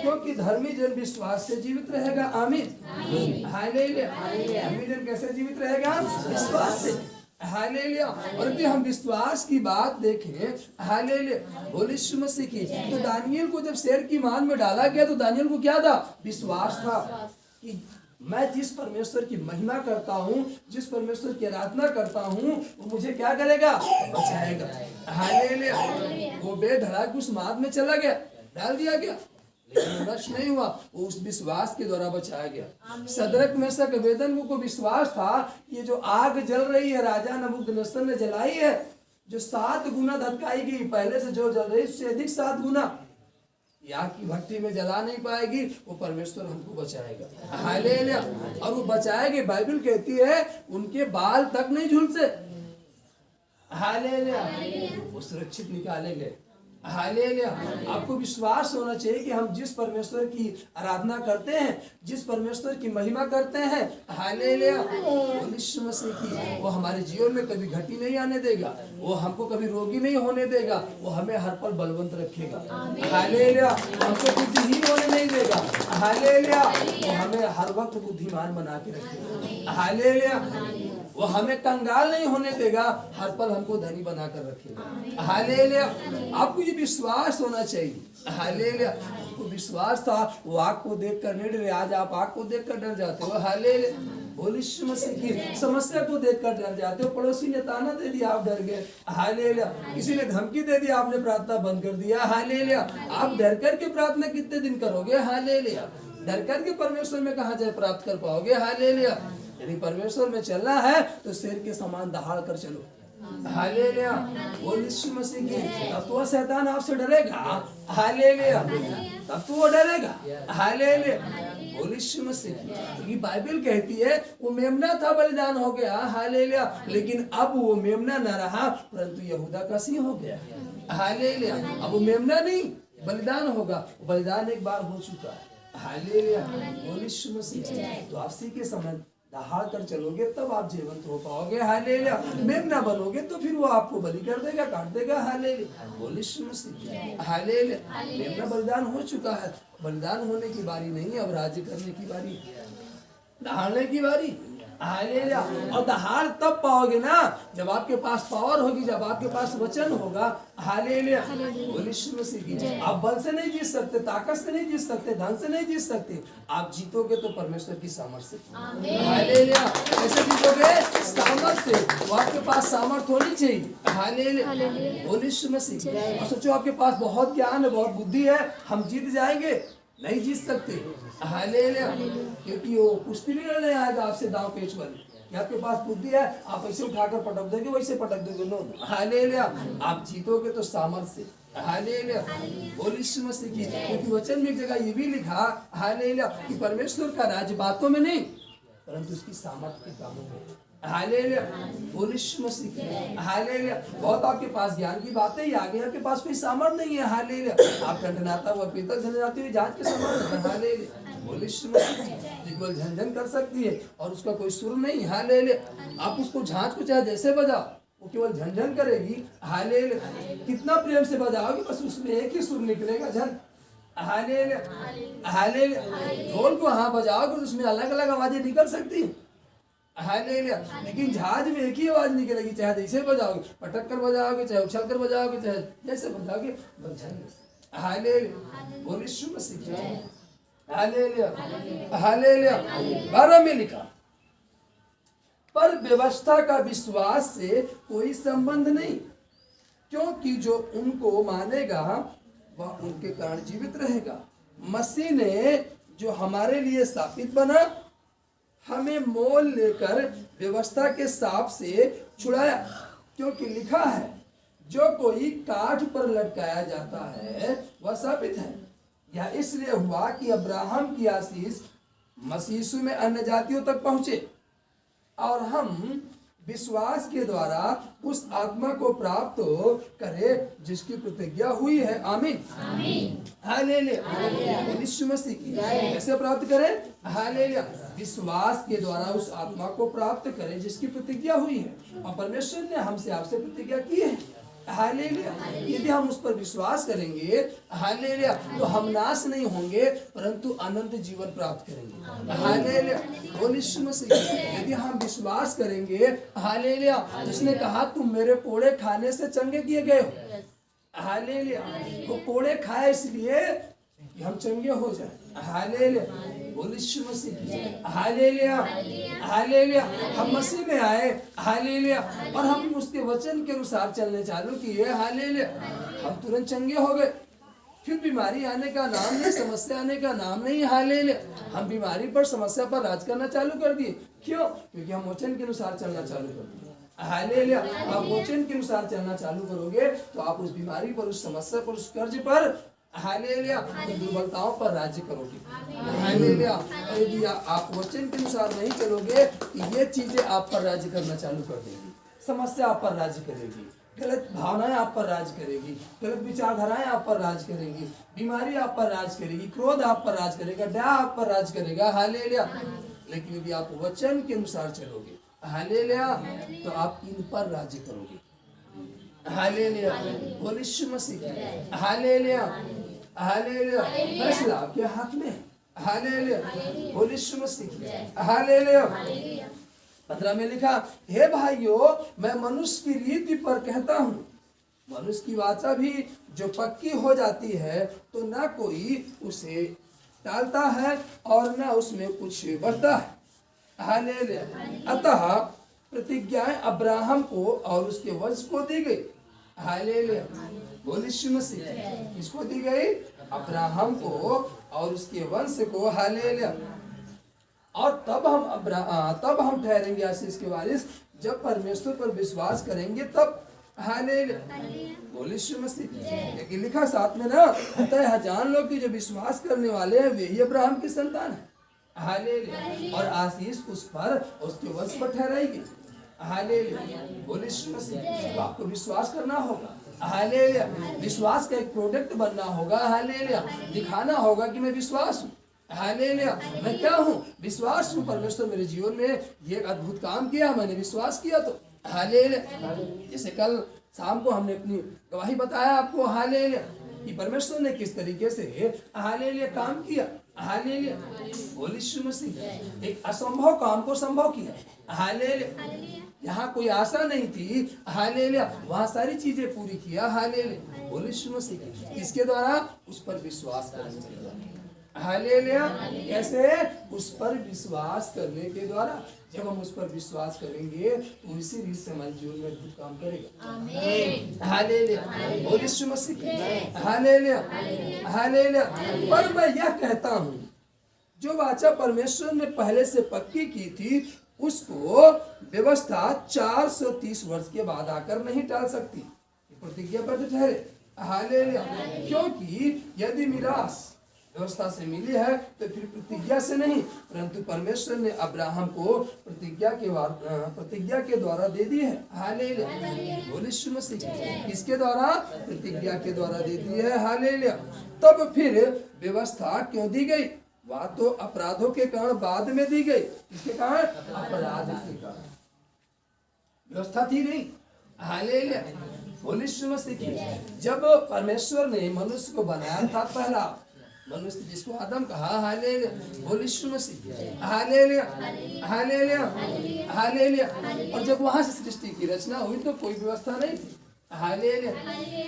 क्योंकि धर्मी जन विश्वास से जीवित रहेगा। आमीन। हालेलुया। धर्मी जन कैसे जीवित रहेगा? विश्वास से। हालेलुया। और यदि हम विश्वास की बात देखें, हालेलुया, बोल यीशु मसीह की, तो दानियल को जब शेर की मान में डाला गया तो दानियल को क्या था? विश्वास था। कि मैं जिस परमेश्वर की महिमा करता हूँ, जिस परमेश्वर की आराधना करता हूँ, वो मुझे क्या करेगा? बचाएगा। हालेलुया। वो बेधड़क उस माद में चला गया, डाल दिया गया, लेकिन वो नष्ट नहीं हुआ, वो उस विश्वास के द्वारा बचाया गया। सदरक मेशक अबेदनगो को विश्वास था, ये जो आग जल रही है राजा नबूकदनेस्सर ने जलाई है, जो 7 गुना धधकाई गई, पहले से जो जल रही उससे अधिक 7 गुना आग की भट्टी में जला नहीं पाएगी, वो परमेश्वर हमको बचाएगा। हालेलुया। और वो बचाएगी, बाइबल कहती है उनके बाल तक नहीं झुलसे। हालेलुया। वो सुरक्षित निकाले गए। हालेलुया। आपको विश्वास होना चाहिए कि हम जिस परमेश्वर की आराधना करते हैं, जिस परमेश्वर की महिमा करते हैं, हालेलुया, यीशु मसीह की, वो हमारे जीवन में कभी घटी नहीं आने देगा, वो हमको कभी रोगी नहीं होने देगा, वो हमें हर पल बलवंत रखेगा। हालेलुया। हमको बुद्धिहीन होने नहीं देगा। हालेलुया। वो हमें हर वक्त बुद्धिमान बना के रखेगा। हालेलुया। वो हमें कंगाल नहीं होने देगा, हर पल हमको धनी बनाकर रखेगा। हालेलुया। आपको ये विश्वास होना चाहिए। हालेलुया। आपको विश्वास था, वो आग को देखकर नहीं डरे, आज आप आग को देखकर डर जाते हो। हालेलुया। यीशु मसीह की समस्या को देखकर डर जाते हो, पड़ोसी ने ताना दे दिया आप डर गए। हालेलुया। किसी ने धमकी दे दी आपने प्रार्थना बंद कर दिया। हालेलुया। आप डर करके प्रार्थना कितने दिन करोगे? हालेलुया। डर करके परमेश्वर में कहाँ जाए प्राप्त कर पाओगे? हालेलुया। यदि परमेश्वर में चलना है तो शेर के समान दहाड़ कर चलो। हालेलुया। यीशु मसीह की, तब तो शैतान आपसे डरेगा। हालेलुया। तब तो वो डरेगा। हालेलुया। यीशु मसीह की, बाइबल कहती है वो मेमना था, बलिदान हो गया। हालेलुया। लेकिन अब वो मेमना न रहा, परंतु यहूदा का सिंह हो गया। हालेलुया। अब वो मेमना नहीं, बलिदान होगा। बलिदान एक बार हो चुका है। हालेलुया। यीशु मसीह। तो आप सी के समय दहाड़ कर चलोगे तब आप जीवंत हो पाओगे। हालेलुया। मेमना बनोगे तो फिर वो आपको बलि कर देगा, काट देगा। हालेलुया। यीशु मसीह। हालेलुया। मेमना बलिदान हो चुका है, बलिदान होने की बारी नहीं है, अब राज्य करने की बारी, दहाड़ने की बारी। हालेलुया। और दहाड़ तब पाओगे ना जब आपके पास पावर होगी, जब आपके पास वचन होगा। हालेलुया। यीशु मसीह की, आप बल से नहीं जीत सकते, ताकत से नहीं जीत सकते, धन से नहीं जीत सकते, आप जीतोगे तो परमेश्वर की सामर्थ्य से। हालेलुया। कैसे जीतोगे? सामर्थ्य से। वो आपके पास सामर्थ्य होनी चाहिए। हालेलुया। यीशु मसीह। और सोचो आपके पास बहुत ज्ञान है, बहुत बुद्धि है, हम जीत जाएंगे? नहीं जीत सकते। हालेलुया। क्योंकि वो कुश्ती नहीं लड़ने आएगा आपसे दांव पेच वाली। आपके पास बुद्धि है, आप ऐसे उठाकर पटक दोगे, वैसे पटक दोगे। नो। हालेलुया। आप जीतोगे तो सामर्थ्य से। हालेलुया। यीशु मसीह की, क्योंकि वचन में एक जगह ये भी लिखा, हालेलुया, कि परमेश्वर का राज बातों में नहीं परंतु उसकी सामर्थ्य के कामों में। हालेलुया। यीशु मसीह की। हालेलुया। बहुत आपके पास ज्ञान की बातें ही आगे, आपके पास कोई सामर्थ नहीं है। हालेलुया। आप ठंडनाता हुआ पीतल झंझनाती हुई जांच के सामर्थ है। हालेलुया। यीशु मसीह की, केवल झंझन कर सकती है और उसका कोई सुर नहीं। हालेलुया। आप उसको झांझ को चाहे जैसे बजाओ, वो केवल झंझन करेगी। हालेलुया। कितना प्रेम से बजाओगे, बस उसमें एक ही सुर निकलेगा, झन। हालेलुया। हालेलुया। ढोल को हाँ बजाओगे तो उसमें अलग अलग आवाजें निकल सकती है। हालेलुया। लेकिन झांझ में एक ही आवाज निकलेगी, चाहे जैसे बजाओगे, पटक कर बजाओगे, चाहे उछल कर बजाओगे, चाहे जैसे बजाओगे, बजाएंगे। हालेलुया। यीशु मसीह की। हालेलुया। हालेलुया। 12 में लिखा, पर व्यवस्था का विश्वास से कोई संबंध नहीं, क्योंकि जो उनको मानेगा वह उनके कारण जीवित रहेगा। मसीह ने जो हमारे लिए स्थापित बना, हमें मोल लेकर व्यवस्था के साप से छुड़ाया, क्योंकि लिखा है, जो कोई काठ पर लटकाया जाता है वह शापित है। यह इसलिए हुआ कि अब्राहम की आशीष मसीह यीशु में अन्य जातियों तक पहुंचे और हम विश्वास के द्वारा उस आत्मा को प्राप्त करें जिसकी प्रतिज्ञा हुई है। आमीन। हालेलुया। यीशु मसीह की कैसे प्राप्त करें? हालेलुया। विश्वास के द्वारा उस आत्मा को प्राप्त करें जिसकी प्रतिज्ञा हुई है, और परमेश्वर ने हमसे आपसे प्रतिज्ञा की है। हालेलुया। यदि हम उस पर विश्वास करेंगे, हालेलुया, तो हम नाश नहीं होंगे परंतु अनंत जीवन प्राप्त करेंगे। हालेलुया। यीशु मसीह, यदि हम विश्वास करेंगे, हालेलुया, जिसने कहा तुम मेरे कोड़े खाने से चंगे किए गए हो। हालेलुया। वो कोड़े खाए इसलिए कि हम चंगे हो जाए। हालेलुया, बोल यीशु मसीह। हालेलुया, हालेलुया। हम मसीह में आए, हालेलुया, और हम उसके वचन के अनुसार चलने चालू किए, हालेलुया, हम तुरंत चंगे हो गए। फिर बीमारी आने का नाम नहीं, समस्या आने का नाम नहीं, हालेलुया। हम बीमारी पर, समस्या पर राज करना चालू कर दिए। क्यों? क्योंकि हम वचन के अनुसार चलना चालू कर दिए। हालेलुया। आप वचन के अनुसार चलना चालू करोगे तो आप उस बीमारी पर, उस समस्या पर, उस कर्ज पर, हालेलुया, दुर्बलताओं पर राज्य करोगे। हालेलुया। और यदि आप वचन के अनुसार नहीं चलोगे तो ये चीजें आप पर राज्य करना चालू कर देगी। समस्या आप पर राज्य करेगी, गलत भावनाएं आप पर राज करेगी, गलत विचारधाराएं आप पर राज करेंगी, बीमारी आप पर राज करेगी, क्रोध आप पर राज करेगा, दया आप पर राज करेगा। हालेलुया। लेकिन यदि आप वचन के अनुसार चलोगे, हालेलुया, तो आप इन पर राज्य करोगे। हालेलुया, बोल यीशु मसीह। हालेलुया, हालेलुया। फैसला आपके हाथ में है। हालेलुया, बोल यीशु मसीह। हालेलुया। 15 में लिखा, हे भाइयों, मैं मनुष्य की रीति पर कहता हूँ, मनुष्य की वाचा भी जो पक्की हो जाती है तो ना कोई उसे टालता है और ना उसमें कुछ बढ़ता है। हालेलुया। अतः प्रतिज्ञाएं अब्राहम को और उसके वंश को दी गई। हालेलुया, बोल यीशु मसीह। किसको दी गई? अब्राहम को और उसके वंश को। हालेलुया। और तब हम ठहरेंगे आशीष के वारिस जब परमेश्वर पर विश्वास करेंगे तब। हालेलुया, बोल यीशु मसीह। लेकिन लिखा साथ में ना, अतः जान लो कि जो विश्वास करने वाले हैं वे ही अब्राहम की संतान है। हालेलुया। और आशीष उस पर, उसके वंश पर ठहराएगी। हालेलुया, बोल यीशु मसीह। तो आपको विश्वास करना होगा। हालेलुया। विश्वास का एक प्रोडक्ट बनना होगा। हालेलुया। दिखाना होगा कि मैं विश्वास हूँ। हालेलुया, मैं क्या हूँ? विश्वास हूँ। परमेश्वर मेरे जीवन में ये अद्भुत काम किया, मैंने विश्वास किया। तो हालेलुया। जैसे कल शाम को हमने अपनी गवाही बताया आपको, हालेलुया, कि परमेश्वर ने किस तरीके से, हालेलुया, काम किया। हालेलुया, बोल यीशु मसीह। एक असंभव काम को संभव किया। हालेलुया। यहाँ कोई आशा नहीं थी, हालेलुया, वहाँ सारी चीजें पूरी किया। हालेलुया, बोल यीशु मसीह। किसके द्वारा? उस पर विश्वास करने के द्वारा। हालेलुया। कैसे? उस पर विश्वास करने के द्वारा। जब हम उस पर विश्वास करेंगे तो इसी रीत से हमारे जीवन में अद्भुत काम करेगा। हालेलुया, बोल यीशु मसीह। हालेलुया, हालेलुया। पर मैं यह कहता हूँ, जो वाचा परमेश्वर ने पहले से पक्की की थी उसको व्यवस्था 430 वर्ष के बाद आकर नहीं टाल सकती। प्रतिज्ञाबद्ध ठहरे। हालेलुया। क्योंकि यदि मिरास व्यवस्था से मिली है तो फिर प्रतिज्ञा से नहीं, परंतु परमेश्वर ने अब्राहम को प्रतिज्ञा के द्वारा दे दी है। हालेलुया, बोल यीशु मसीह। किसके द्वारा? प्रतिज्ञा के द्वारा दे दी है। हालेलुया। तब फिर व्यवस्था क्यों दी गई? वह तो अपराधों के कारण बाद में दी गई। किसके कारण? अपराध के कारण। व्यवस्था थी नहीं। हालेलुया, बोल यीशु मसीह। जब परमेश्वर ने मनुष्य को बनाया था, पहला मनुष्य जिसको आदम कहा, हालेलुया, बोल यीशु मसीह। हालेलुया, हालेलुया, हालेलुया। और जब वहां से सृष्टि की रचना हुई तो कोई व्यवस्था नहीं थी। हालेलुया।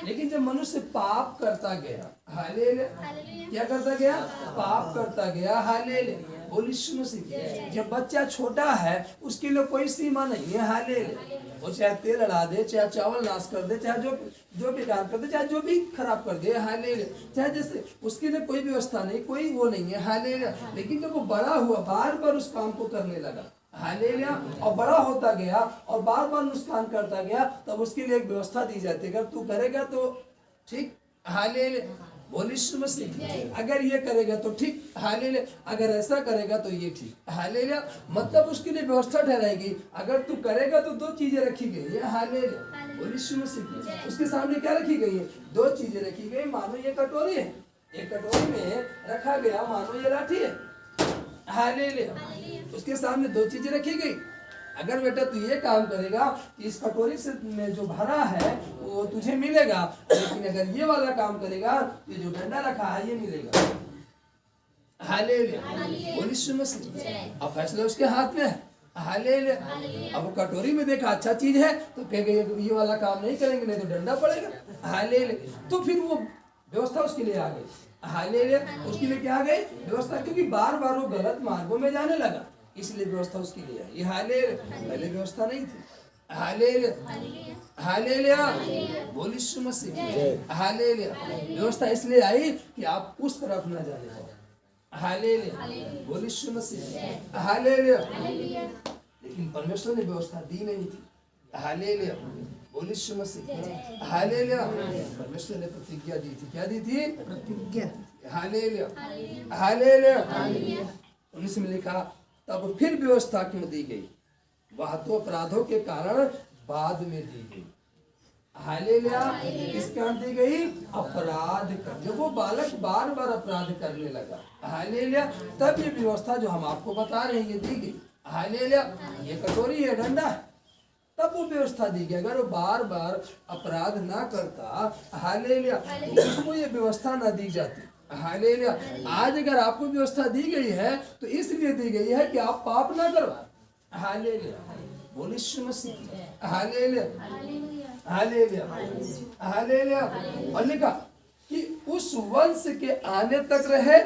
लेकिन जब मनुष्य पाप करता गया, हालेलुया, क्या करता गया? पाप करता गया। हालेलुया, बोल यीशु मसीह। जब बच्चा छोटा है उसके लिए कोई सीमा नहीं है। हालेलुया। वो चाहे तेल अड़ा दे, चाहे चावल नाश कर दे, चाहे जो बेकार कर दे, चाहे जो भी खराब कर दे, हालेलुया, चाहे जैसे, उसके लिए कोई व्यवस्था नहीं, कोई वो नहीं है। हालेलुया। लेकिन जब वो बड़ा हुआ, बार बार उस काम को करने लगा, हालेलुया, और बड़ा होता गया और बार बार नुकसान करता गया, तब उसके लिए एक व्यवस्था दी जाती है। अगर तू करेगा तो ठीक। हालेलुया, बोल यीशु मसीह। अगर ये करेगा तो ठीक। हालेलुया। अगर ऐसा करेगा तो ये ठीक। हालेलुया। मतलब उसके लिए व्यवस्था ठहराएगी। अगर तू करेगा तो दो चीजें रखी गई है। हालेलुया, बोल यीशु मसीह। उसके सामने क्या रखी गई है? दो चीजें रखी गई। मानो ये कटोरी है, एक कटोरी में रखा गया मानो ये लाठी है। हालेलुया। उसके सामने दो चीजें रखी गई। अगर बेटा तू ये काम करेगा कि इस कटोरी से में जो भरा है वो तुझे मिलेगा, लेकिन अगर ये वाला काम करेगा ये जो डंडा रखा है ये मिलेगा। हालेलुया, बोल यीशु मसीह। अब फैसला उसके हाथ में है। हालेलुया। अब वो कटोरी में देखा अच्छा चीज है तो कहेगा ये वाला काम नहीं करेंगे, नहीं तो डंडा पड़ेगा। हालेलुया। तो फिर वो व्यवस्था उसके लिए आ गई। हालेलुया, उसके लिए क्या आ गई? व्यवस्था, क्योंकि बार बार वो गलत मार्गों में जाने लगा, इसलिए व्यवस्था उसके लिए आई। ये हालेलुया, पहले व्यवस्था नहीं थी। हालेलुया, हालेलुया, बोल यीशु मसीह। हालेलुया, व्यवस्था इसलिए आई कि आप उस तरफ न जाने पाओ। हालेलुया, बोल यीशु मसीह। हालेलुया, लेकिन परमेश्वर ने व्यवस्था दी नहीं थी। हालेलुया, बोल यीशु मसीह। हालेलुया, परमेश्वर ने प्रतिज्ञा दी थी। क्या दी थी? प्रतिज्ञा। Hallelujah, hallelujah. 19 में लिखा, तब फिर व्यवस्था क्यों दी गई? वह तो अपराधों के कारण बाद में दी गई। हालेलुया, किस कारण दी गई? अपराध कर, जब वो बालक बार बार अपराध करने लगा, हालेलुया, तब ये व्यवस्था जो हम आपको बता रहे हैं ये दी गई। हालेलुया, ये कटोरी है, डंडा है, तब वो व्यवस्था दी गई। अगर वो बार बार अपराध ना करता, हालेलुया, उसको ये व्यवस्था ना दी जाती। हालेलुया, आज अगर आपको व्यवस्था दी गई है तो इसलिए दी गई है कि आप पाप ना करो। हालेलुया, बोल यीशु मसीह। हालेलुया, हालेलुया, हालेलुया। और लिखा कि उस वंश के आने तक रहे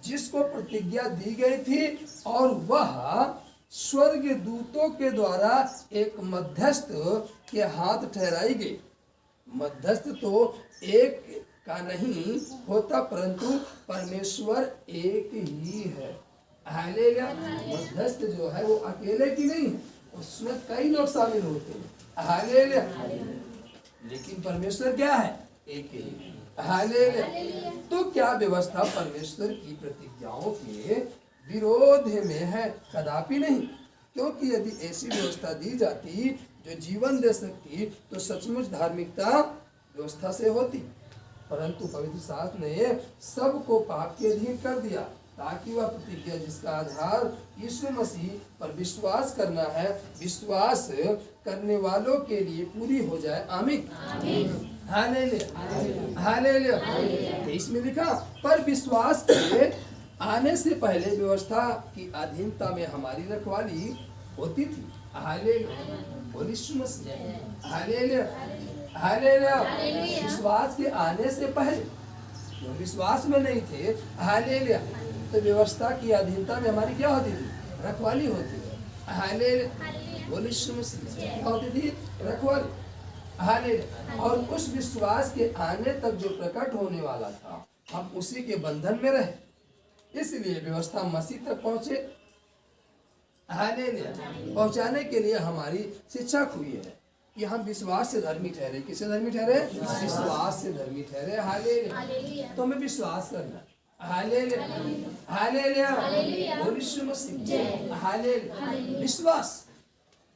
जिसको प्रतिज्ञा दी गई थी, और वह स्वर्ग दूतों के द्वारा एक मध्यस्थ के हाथ ठहराई गई। मध्यस्थ तो एक का नहीं होता, परंतु परमेश्वर एक ही है। हालेलुया, मध्यस्थ जो है वो अकेले की नहीं है, उसमें कई लोग शामिल होते हैं। हालेलुया, लेकिन परमेश्वर क्या है? एक ही। हालेलुया, तो क्या व्यवस्था परमेश्वर की प्रतिज्ञाओं के विरोध में है? कदापि नहीं, क्योंकि यदि ऐसी व्यवस्था दी जाती जो जीवन दे सकती तो सचमुच धार्मिकता व्यवस्था से होती, परंतु पवित्र शास्त्र ने सबको पाप के अधीन कर दिया, ताकि वह प्रतिज्ञा जिसका आधार यीशु मसीह पर विश्वास करना है, विश्वास करने वालों के लिए पूरी हो जाए। आमीन। Hallelujah, hallelujah. इसमें लिखा, पर विश्वास के आने से पहले व्यवस्था की अधीनता में हमारी रखवाली होती थी। हालेलुया, बोल यीशु मसीह। हालेलुया, हालेलुया। विश्वास के आने से पहले जो विश्वास में नहीं थे, हालेलुया, तो व्यवस्था की अधीनता में हमारी क्या होती थी? रखवाली होती थी। हालेलुया, बोल यीशु मसीह। क्या होती थी? रखवाली। हालेलुया, और उस विश्वास के आने तक जो प्रकट होने वाला था, हम उसी के बंधन में रहे, इसलिए व्यवस्था मसीह तक पहुंचे। हालेलुया, पहुंचाने के लिए हमारी शिक्षा हुई है कि हम विश्वास से धर्मी ठहरे। किससे धर्मी ठहरे? विश्वास से धर्मी ठहरे। हालेलुया, तो हमें विश्वास करना। हालेलुया, हालेलुया, बोल यीशु मसीह। हालेलुया, विश्वास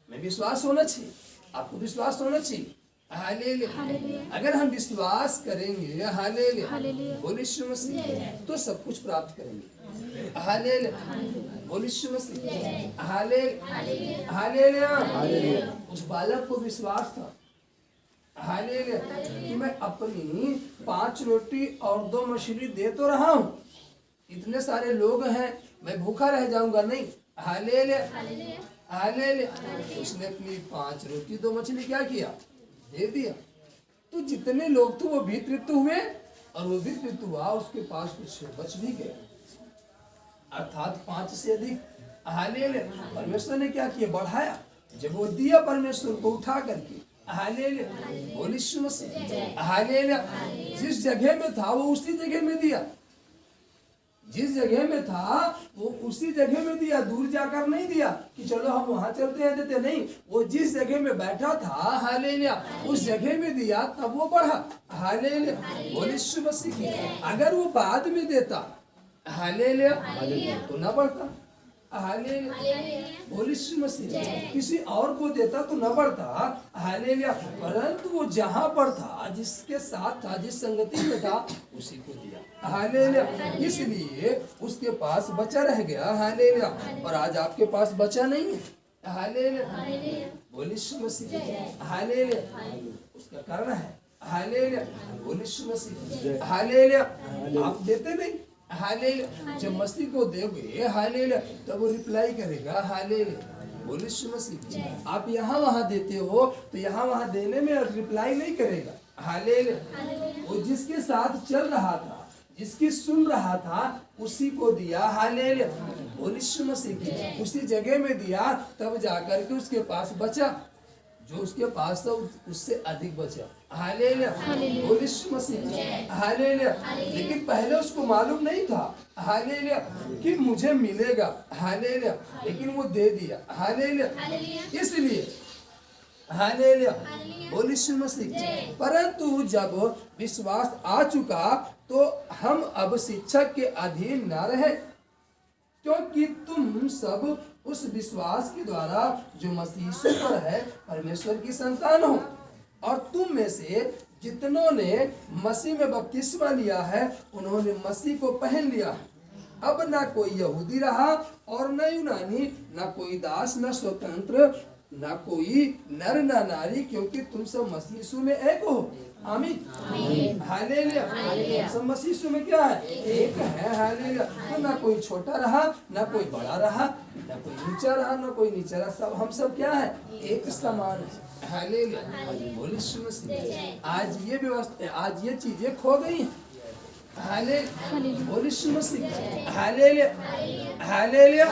में विश्वास होना चाहिए, आपको विश्वास होना चाहिए। हालेलुया, अगर हम विश्वास करेंगे, हालेलुया, बोल यीशु मसीह, तो सब कुछ प्राप्त करेंगे। हालेलुया, बोल यीशु मसीह। हालेलुया, हालेलुया। उस बालक को विश्वास था, हालेलुया, कि मैं अपनी 5 रोटी और 2 मछली दे तो रहा हूँ, इतने सारे लोग हैं, मैं भूखा रह जाऊंगा नहीं। Hallelujah, hallelujah. उसने अपनी 5 रोटी 2 मछली क्या किया? दे दिया। तो जितने लोग थे वो भी तृप्त हुए, और वो भी तृप्त हुआ, उसके पास कुछ बच भी गए, अर्थात 5 से अधिक। हालेलुया, परमेश्वर ने क्या किया? बढ़ाया। जब वो दिया परमेश्वर को उठा करके, हालेलुया, बोल यीशु मसीह। हालेलुया, जिस जगह में था वो उसी जगह में दिया, जिस जगह में था वो उसी जगह में दिया, दूर जाकर नहीं दिया कि चलो हम वहां चलते हैं देते, नहीं, वो जिस जगह में बैठा था, हालेलुया, उस जगह में दिया, तब वो बढ़ा। हालेलुया, बोल यीशु मसीह। अगर वो बाद में देता, हालेलुया, तो ना बढ़ता। हालेलुया, बोल यीशु मसीह। किसी और को देता तो न बढ़ता। हालेलुया, परंतु वो जहां पर था, जिसके साथ था, जिस संगति में था, उसी को दिया। हालेलुया, इसलिए उसके पास बचा रह गया। हालेलुया, और आज आपके पास बचा नहीं है। हालेलुया, बोल यीशु मसीह। हालेलुया, उसका कारण है। हालेलुया, बोल यीशु मसीह। हालेलुया, आप देते नहीं। हालेलुया, जब मसीह को दोगे, हालेलुया, तब वो रिप्लाई करेगा। हालेलुया, बोले यीशु मसीह। आप यहाँ वहाँ देते हो तो यहाँ वहाँ देने में रिप्लाई नहीं करेगा। हालेलुया। वो जिसके साथ चल रहा था, जिसकी सुन रहा था, उसी को दिया। हालेलुया। बोले यीशु मसीह। उसी जगह में दिया, तब जाकर के उसके पास बचा। जो उसके पास था उससे अधिक बचा। हालेलुया। बोले यीशु मसीह। हालेलुया। लेकिन पहले उसको मालूम नहीं था, हालेलुया, कि मुझे मिलेगा। हालेलुया। लेकिन वो दे दिया। हालेलुया। इसलिए हालेलुया। बोले यीशु मसीह। परंतु जब विश्वास आ चुका तो हम अब शिक्षक के अधीन न रहे, क्योंकि तुम सब उस विश्वास के द्वारा जो मसीह यीशु पर है परमेश्वर की संतान हो। और तुम में से जितनों ने मसीह में बपतिस्मा लिया है उन्होंने मसीह को पहन लिया है। अब ना कोई यहूदी रहा और न यूनानी, ना कोई दास न स्वतंत्र, ना कोई नर ना नारी, क्योंकि तुम सब मसीह यीशु में एक हो। आमीन। हालेलुया। सब मसीह यीशु में क्या है? एक है। हालेलुया। तो ना कोई छोटा रहा, ना कोई बड़ा रहा, ना कोई नीचा रहा, ना कोई नीचा रहा, सब हम सब क्या है? एक समान है। हालेलुया। बोले यीशु मसीह। आज ये व्यवस्था, आज ये चीजें खो गई हैं। हालेलुया। बोले यीशु मसीह। हालेलुया। हालेलुया।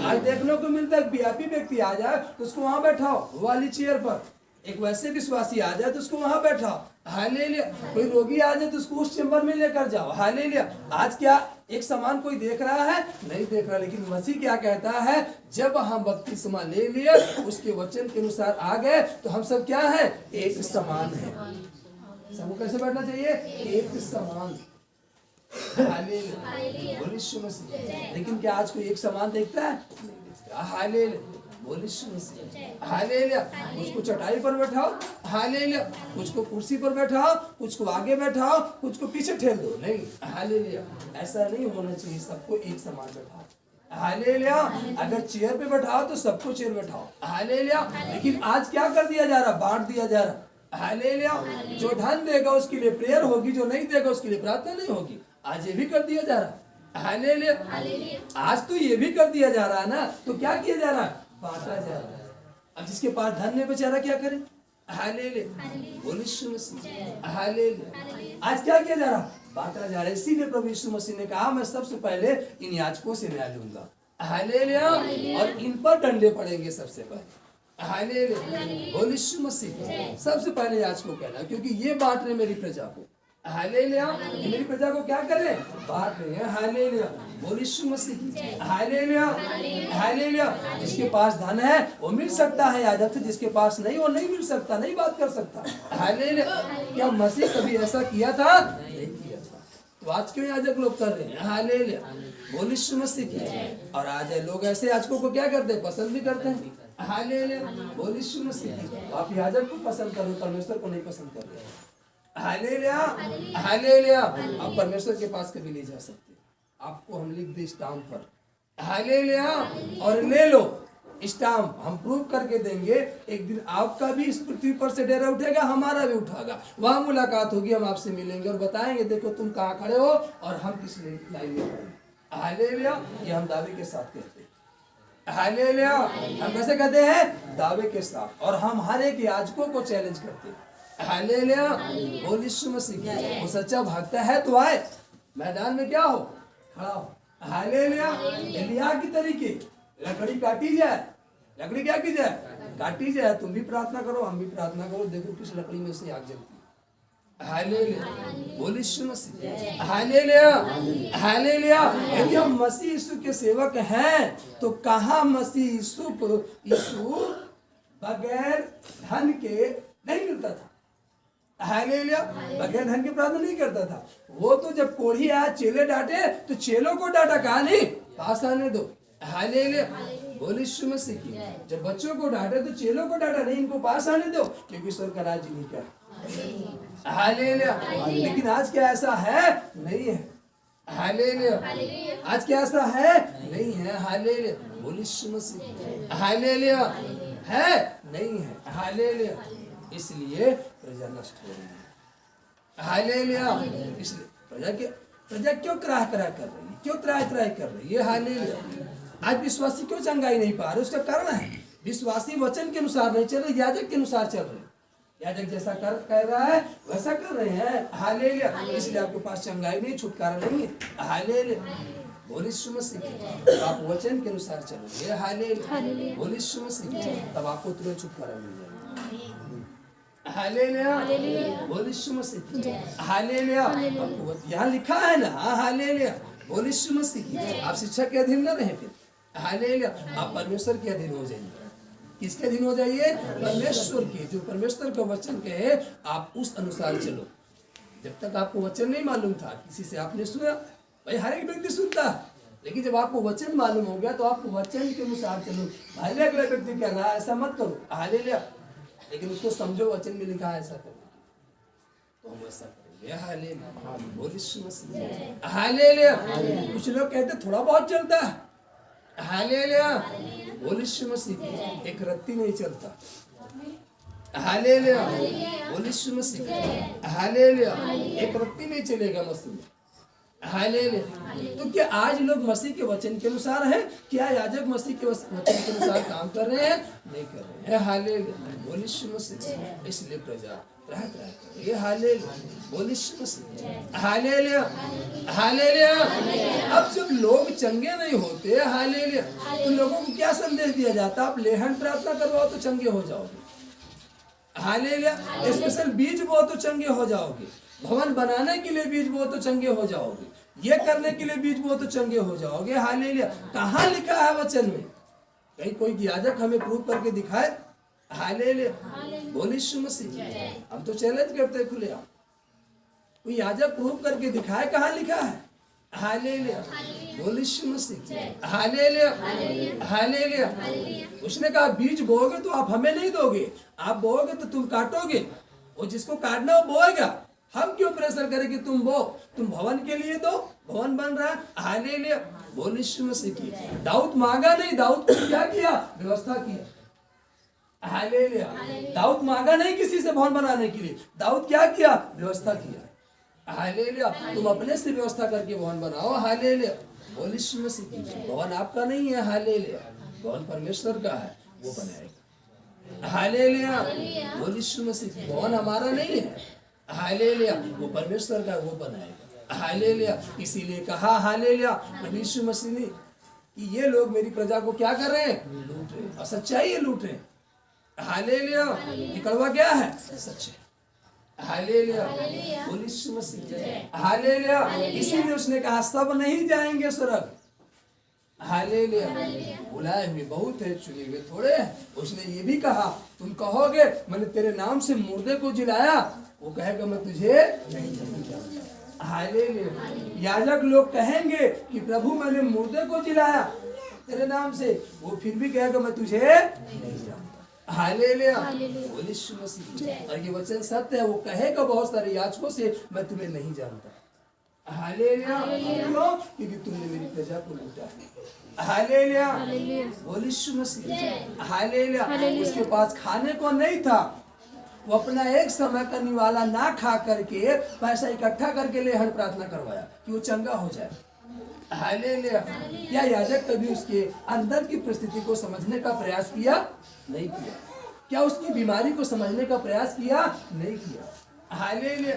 आज देखने को मिलता है वीआईपी व्यक्ति आ जाए तो उसको वहां बैठाओ वाली चेयर पर, एक वैसे विश्वासी आ जाए तो उसको वहां बैठाओ। हालेलुया। कोई रोगी आ जाए तो उसको उस चेंबर में लेकर जाओ। हालेलुया। आज क्या एक समान कोई देख रहा है? नहीं देख रहा। लेकिन मसीह क्या कहता है? जब हम बपतिस्मा ले लिए, उसके वचन के अनुसार आ गए, तो हम सब क्या है? एक समान है। सबको कैसे बैठना चाहिए? एक समान। हालेलुया। बोले यीशु मसीह। लेकिन क्या आज कोई एक समान देखता है? नहीं देखता। हालेलुया। बोले यीशु मसीह। हालेलुया। कुछ को चटाई पर बैठाओ, हालेलुया, कुछ को कुर्सी पर बैठाओ, कुछ को आगे बैठाओ, कुछ को पीछे ठेल दो। नहीं, हालेलुया, ऐसा नहीं होना चाहिए। सबको एक समान बैठाओ। हालेलुया। अगर चेयर पे बैठाओ तो सबको चेयर बैठाओ। हालेलुया। लेकिन आज क्या कर दिया जा रहा? बांट दिया जा रहा। हालेलुया। जो धन देगा उसके लिए प्रेयर होगी, जो नहीं देगा उसके लिए प्रार्थना नहीं होगी। आज ये भी कर दिया जा रहा। हालेलुया। आज तो ये भी कर दिया जा रहा है ना, तो क्या किया जा रहा है? बांटा जा रहा है। अब जिसके पास धन है बेचारा क्या करे? हालेलुया। बोले यीशु मसीह। हालेलुया। आज क्या किया जा रहा? बांटा जा रहा है। इसीलिए प्रभु यीशु मसीह ने कहा, मैं सबसे पहले इन याजकों से न्याय लूंगा। हालेलुया। और इन पर डंडे पड़ेंगे सबसे पहले। हालेलुया। बोले यीशु मसीह। सबसे पहले याजकों कहना, क्योंकि ये बांट रहे मेरी प्रजा को। हालेलुया। मेरी प्रजा को क्या कर रहे हैं? बांट रहे हैं। हालेलुया। बोले यीशु मसीह। हालेलुया। हालेलुया। जिसके पास धन है वो मिल सकता है याजक से, जिसके पास नहीं वो नहीं मिल सकता, नहीं बात कर सकता। हालेलुया। क्या मसीह कभी ऐसा किया था? नहीं किया था। तो आज क्यों याजक लोग कर रहे हैं? हालेलुया। बोले यीशु मसीह। और आज लोग ऐसे याजकों को क्या करते हैं? पसंद भी करते हैं। हालेलुया। बोले यीशु मसीह। आप याजक को पसंद कर रहे हो, परमेश्वर को नहीं पसंद कर रहे हो। हालेलुया। हालेलुया। आप परमेश्वर के पास कभी नहीं जा सकते। आपको हम लिख दे स्टाम्प पर, हालेलुया, और ले लो स्टाम्प, हम प्रूव करके देंगे। एक दिन आपका भी इस पृथ्वी पर से डेरा उठेगा, हमारा भी उठाएगा। वहां मुलाकात होगी, हम आपसे मिलेंगे और बताएंगे देखो तुम कहाँ खड़े हो और हम किस लाइन में खड़े हैं। हालेलुया। ये हम दावे के साथ कहते हैं। हालेलुया। हम कैसे कहते हैं? दावे के साथ। और हम हर एक याजकों को चैलेंज करते हैं। हालेलुया। बोले यीशु मसीह। वो सच्चा भक्त है तो आए मैदान में क्या हो? खड़ा हो। हालेलुया। एलिया की तरीके लकड़ी काटी जाए, लकड़ी क्या की जाए? काटी जाए। तुम भी प्रार्थना करो, हम भी प्रार्थना करो, देखो किस लकड़ी में से आग जलती है। हालेलुया। बोले यीशु मसीह। हालेलुया। हालेलुया। यदि हम मसीह यीशु के सेवक हैं तो कहाँ मसीह यीशु बगैर धन के नहीं मिलता था। हालेलुया। बगैर धन के प्रार्थना नहीं करता था। वो तो जब कोढ़ी आया, चेले डांटे तो चेलों को डांटा, कहा नहीं पास आने दो। हालेलुया। बोले यीशु मसीह की। जब बच्चों को डांटे तो चेलों को डांटा, नहीं इनको पास आने दो क्योंकि ईश्वर का राज्य नहीं क्या। हालेलुया। लेकिन आज क्या ऐसा है? नहीं है। हालेलुया। आज क्या ऐसा है? नहीं है। हालेलुया। बोले यीशु मसीह। हालेलुया। है? नहीं है। हालेलुया। इसलिए प्रजा नष्ट हो रही है। हालेलुया। इसलिए प्रजा क्यों त्राह कर रही है? क्यों त्राह कर रही है? हालेलुया। आज विश्वासी क्यों चंगाई नहीं पा रहे? उसका कारण है विश्वासी वचन के अनुसार नहीं चल रहे, याजक के अनुसार चल रहे। याजक जैसा कर रहा है वैसा कर रहे हैं। हालेलुया। इसलिए आपके पास चंगाई नहीं, छुटकारा नहीं है। हालेलुया। बोल यीशु मसीह की। आप वचन के अनुसार चलोगे, हालेलुया। बोल यीशु मसीह की, तब आपको तुरंत छुटकारा मिल जाएगा। हालेलुया। बोल यीशु मसीह की। हालेलुया। आपको यहाँ लिखा है ना, हालेलुया। बोल यीशु मसीह की। आप शिक्षा के अधीन न रहे फिर। हालेलुया। आप परमेश्वर के अधीन हो जाइए। किसके अधीन हो जाइए? परमेश्वर के। जो परमेश्वर का वचन कहे आप उस अनुसार चलो। जब तक आपको वचन नहीं मालूम था, किसी से आपने सुना, भाई हर एक व्यक्ति सुनता है, लेकिन जब आपको वचन मालूम हो गया तो आपको वचन के अनुसार चलो। भाई अगला व्यक्ति कह रहा है ऐसा मत करो, हालेलुया, लेकिन उसको समझो वचन में लिखा है ऐसा करो, तो हम ऐसा करेंगे। हालेलुया। बोल यीशु मसीह। हालेलुया। कुछ लोग कहते थोड़ा बहुत चलता है। हालेलुया। बोल यीशु मसीह। एक रत्ती नहीं चलता। हालेलुया। बोल यीशु मसीह। हालेलुया। एक रत्ती नहीं चलेगा मसीह में। हालेलुया। तो क्या आज लोग मसीह के वचन के अनुसार हैं? क्या याजक मसीह के वचन के अनुसार काम कर रहे हैं? नहीं कर रहे हैं। हालेलुया। बोल यीशु मसीह। इसलिए प्रजा ये हालेलुया। बोल यीशु मसीह। हालेलुया। हालेलुया। अब जब लोग चंगे नहीं होते, हालेलुया, तो लोगों को क्या संदेश दिया जाता? आप लेहन प्रार्थना करवाओ तो चंगे हो जाओगे। हालेलुया। स्पेशल बीज बो तो चंगे हो जाओगे। भवन बनाने के लिए बीज बो तो चंगे हो जाओगे। ये करने के लिए बीज बो तो चंगे हो जाओगे। हालेलुया। कहाँ लिखा है वचन में? कहीं कोई याजक हमें प्रूव करके दिखाए। हालेलुया। बोल यीशु मसीह। हम तो चैलेंज करते हैं खुले। कोई याजक प्रूव करके दिखाए कहाँ लिखा है? हालेलुया। बोल यीशु मसीह। हालेलुया। हालेलुया। उसने कहा बीज बोओगे तो आप हमें नहीं दोगे, आप बोओगे तो तुम काटोगे। वो जिसको काटना वो बोएगा। हम क्यों प्रेशर करें कि तुम बो? तुम भवन के लिए दो, भवन बन रहा है। हालेलुया। बोल यीशु मसीह की। दाऊद मांगा नहीं, दाऊद को क्या किया? व्यवस्था किया। हालेलुया। दाऊद मांगा नहीं किसी से भवन बनाने के लिए, दाऊद क्या किया? व्यवस्था किया। हालेलुया। तुम अपने से व्यवस्था करके भवन बनाओ। हालेलुया। बोल यीशु मसीह की। भवन आपका नहीं है। हालेलुया। भवन परमेश्वर का है, वो बनाएगा। हालेलुया। बोल यीशु मसीह की। भवन हमारा नहीं है। हालेलुया। वो परमेश्वर का, वो बनाएगा। हालेलुया। इसीलिए कहा हालेलुया प्रभु यीशु मसीह ने कि ये लोग मेरी प्रजा को क्या कर रहे हैं? लूट रहे हैं। और सच्चाई है, लूट रहे हैं। हालेलुया। ये कड़वा क्या है? सच है। हालेलुया। बोल यीशु मसीह। हालेलुया। इसीलिए उसने कहा सब नहीं जाएंगे स्वर्ग। हालेलुया। बुलाए हुए बहुत है, चुने हुए थोड़े हैं। उसने ये भी कहा तुम कहोगे मैंने तेरे नाम से मुर्दे को जिलाया, वो कहेगा मैं तुझे नहीं जानता। हालेलुया। याजक लोग कहेंगे कि प्रभु मैंने मुर्दे को जिलाया तेरे नाम से, वो फिर भी कहेगा मैं तुझे नहीं जानता। हालेलुया। बोल यीशु मसीह। और ये वचन सत्य है। वो कहेगा बहुत सारे याजकों से मैं तुम्हें नहीं जानता। हालेलुया। क्यों? क्योंकि तुमने मेरी प्रजा को लूटा। हालेलुया। बोल यीशु मसीह। हालेलुया। उसके पास खाने को नहीं था, वो अपना एक समय का निवाला ना खा करके पैसा इकट्ठा करके लेहन प्रार्थना करवाया कि वो चंगा हो जाए। हालेलुया। क्या याजक कभी उसके अंदर की परिस्थिति को समझने का प्रयास किया? नहीं किया। क्या उसकी बीमारी को समझने का प्रयास किया? नहीं किया। हालेलुया।